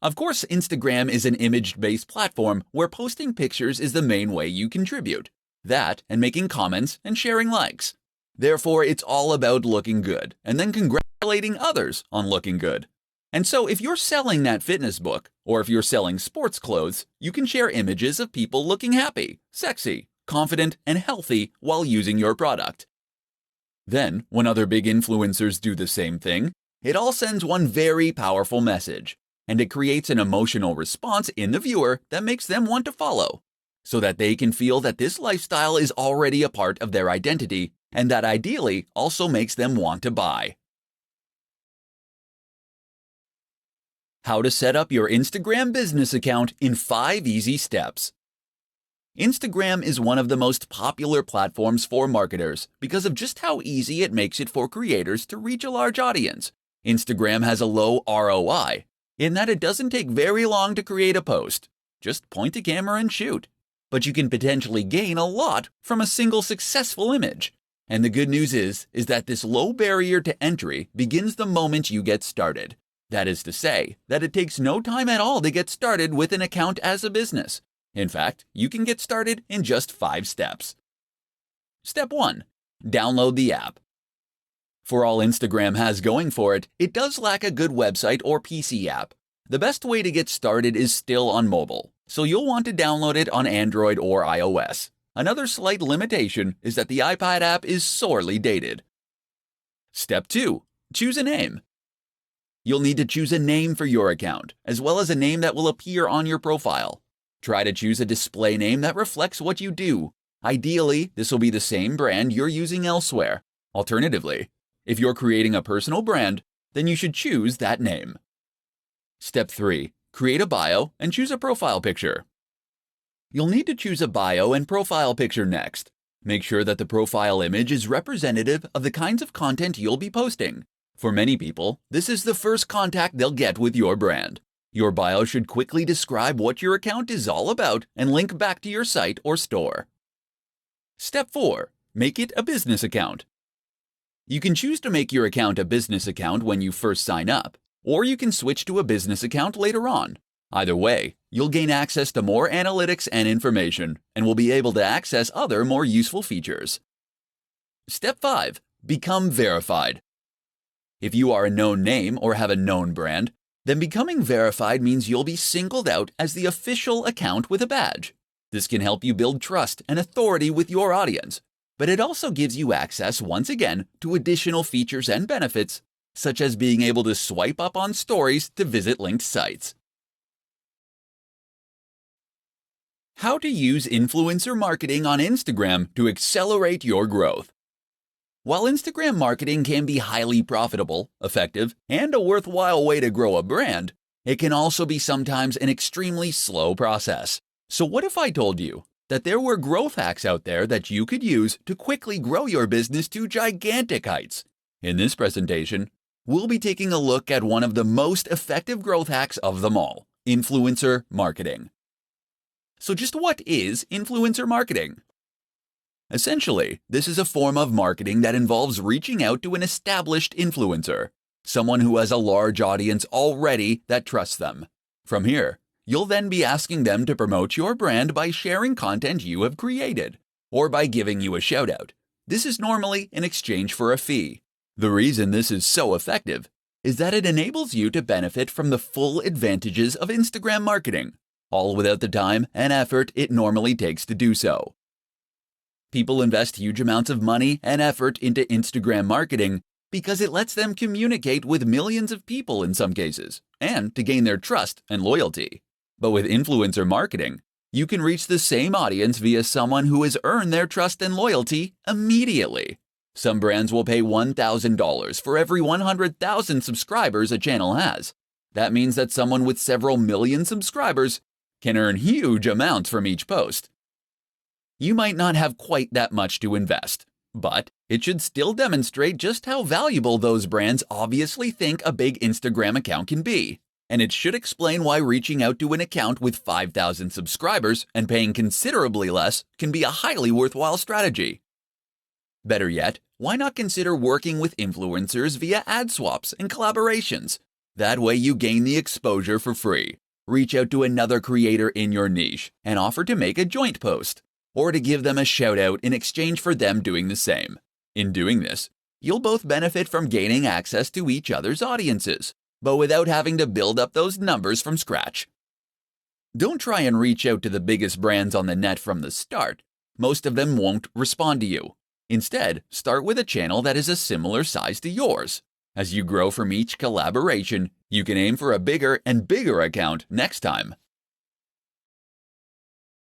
Of course, Instagram is an image-based platform where posting pictures is the main way you contribute. That and making comments and sharing likes. Therefore, it's all about looking good and then congratulating others on looking good. And so if you're selling that fitness book, or if you're selling sports clothes, you can share images of people looking happy, sexy, confident, and healthy while using your product. Then, when other big influencers do the same thing, it all sends one very powerful message, and it creates an emotional response in the viewer that makes them want to follow, so that they can feel that this lifestyle is already a part of their identity, and that ideally also makes them want to buy. How to set up your Instagram business account in 5 easy steps. Instagram is one of the most popular platforms for marketers because of just how easy it makes it for creators to reach a large audience. Instagram has a low ROI, in that it doesn't take very long to create a post. Just point a camera and shoot. But you can potentially gain a lot from a single successful image. And the good news is that this low barrier to entry begins the moment you get started. That is to say, that it takes no time at all to get started with an account as a business. In fact, you can get started in just 5 steps. Step 1. Download the app. For all Instagram has going for it, it does lack a good website or PC app. The best way to get started is still on mobile, so you'll want to download it on Android or iOS. Another slight limitation is that the iPad app is sorely dated. Step 2. Choose a name. You'll need to choose a name for your account, as well as a name that will appear on your profile. Try to choose a display name that reflects what you do. Ideally, this will be the same brand you're using elsewhere. Alternatively, if you're creating a personal brand, then you should choose that name. Step 3. Create a bio and choose a profile picture. You'll need to choose a bio and profile picture next. Make sure that the profile image is representative of the kinds of content you'll be posting. For many people, this is the first contact they'll get with your brand. Your bio should quickly describe what your account is all about and link back to your site or store. Step 4. Make it a business account. You can choose to make your account a business account when you first sign up, or you can switch to a business account later on. Either way, you'll gain access to more analytics and information, and will be able to access other more useful features. Step 5. Become verified. If you are a known name or have a known brand, then becoming verified means you'll be singled out as the official account with a badge. This can help you build trust and authority with your audience, but it also gives you access once again to additional features and benefits, such as being able to swipe up on stories to visit linked sites. How to use influencer marketing on Instagram to accelerate your growth. While Instagram marketing can be highly profitable, effective, and a worthwhile way to grow a brand, it can also be sometimes an extremely slow process. So what if I told you that there were growth hacks out there that you could use to quickly grow your business to gigantic heights? In this presentation, we'll be taking a look at one of the most effective growth hacks of them all, influencer marketing. So just what is influencer marketing? Essentially, this is a form of marketing that involves reaching out to an established influencer, someone who has a large audience already that trusts them. From here, you'll then be asking them to promote your brand by sharing content you have created, or by giving you a shout-out. This is normally in exchange for a fee. The reason this is so effective is that it enables you to benefit from the full advantages of Instagram marketing, all without the time and effort it normally takes to do so. People invest huge amounts of money and effort into Instagram marketing because it lets them communicate with millions of people in some cases, and to gain their trust and loyalty. But with influencer marketing, you can reach the same audience via someone who has earned their trust and loyalty immediately. Some brands will pay $1,000 for every 100,000 subscribers a channel has. That means that someone with several million subscribers can earn huge amounts from each post. You might not have quite that much to invest, but it should still demonstrate just how valuable those brands obviously think a big Instagram account can be. And it should explain why reaching out to an account with 5,000 subscribers and paying considerably less can be a highly worthwhile strategy. Better yet, why not consider working with influencers via ad swaps and collaborations? That way you gain the exposure for free. Reach out to another creator in your niche and offer to make a joint post, or to give them a shout out in exchange for them doing the same. In doing this, you'll both benefit from gaining access to each other's audiences, but without having to build up those numbers from scratch. Don't try and reach out to the biggest brands on the net from the start. Most of them won't respond to you. Instead, start with a channel that is a similar size to yours. As you grow from each collaboration, you can aim for a bigger and bigger account next time.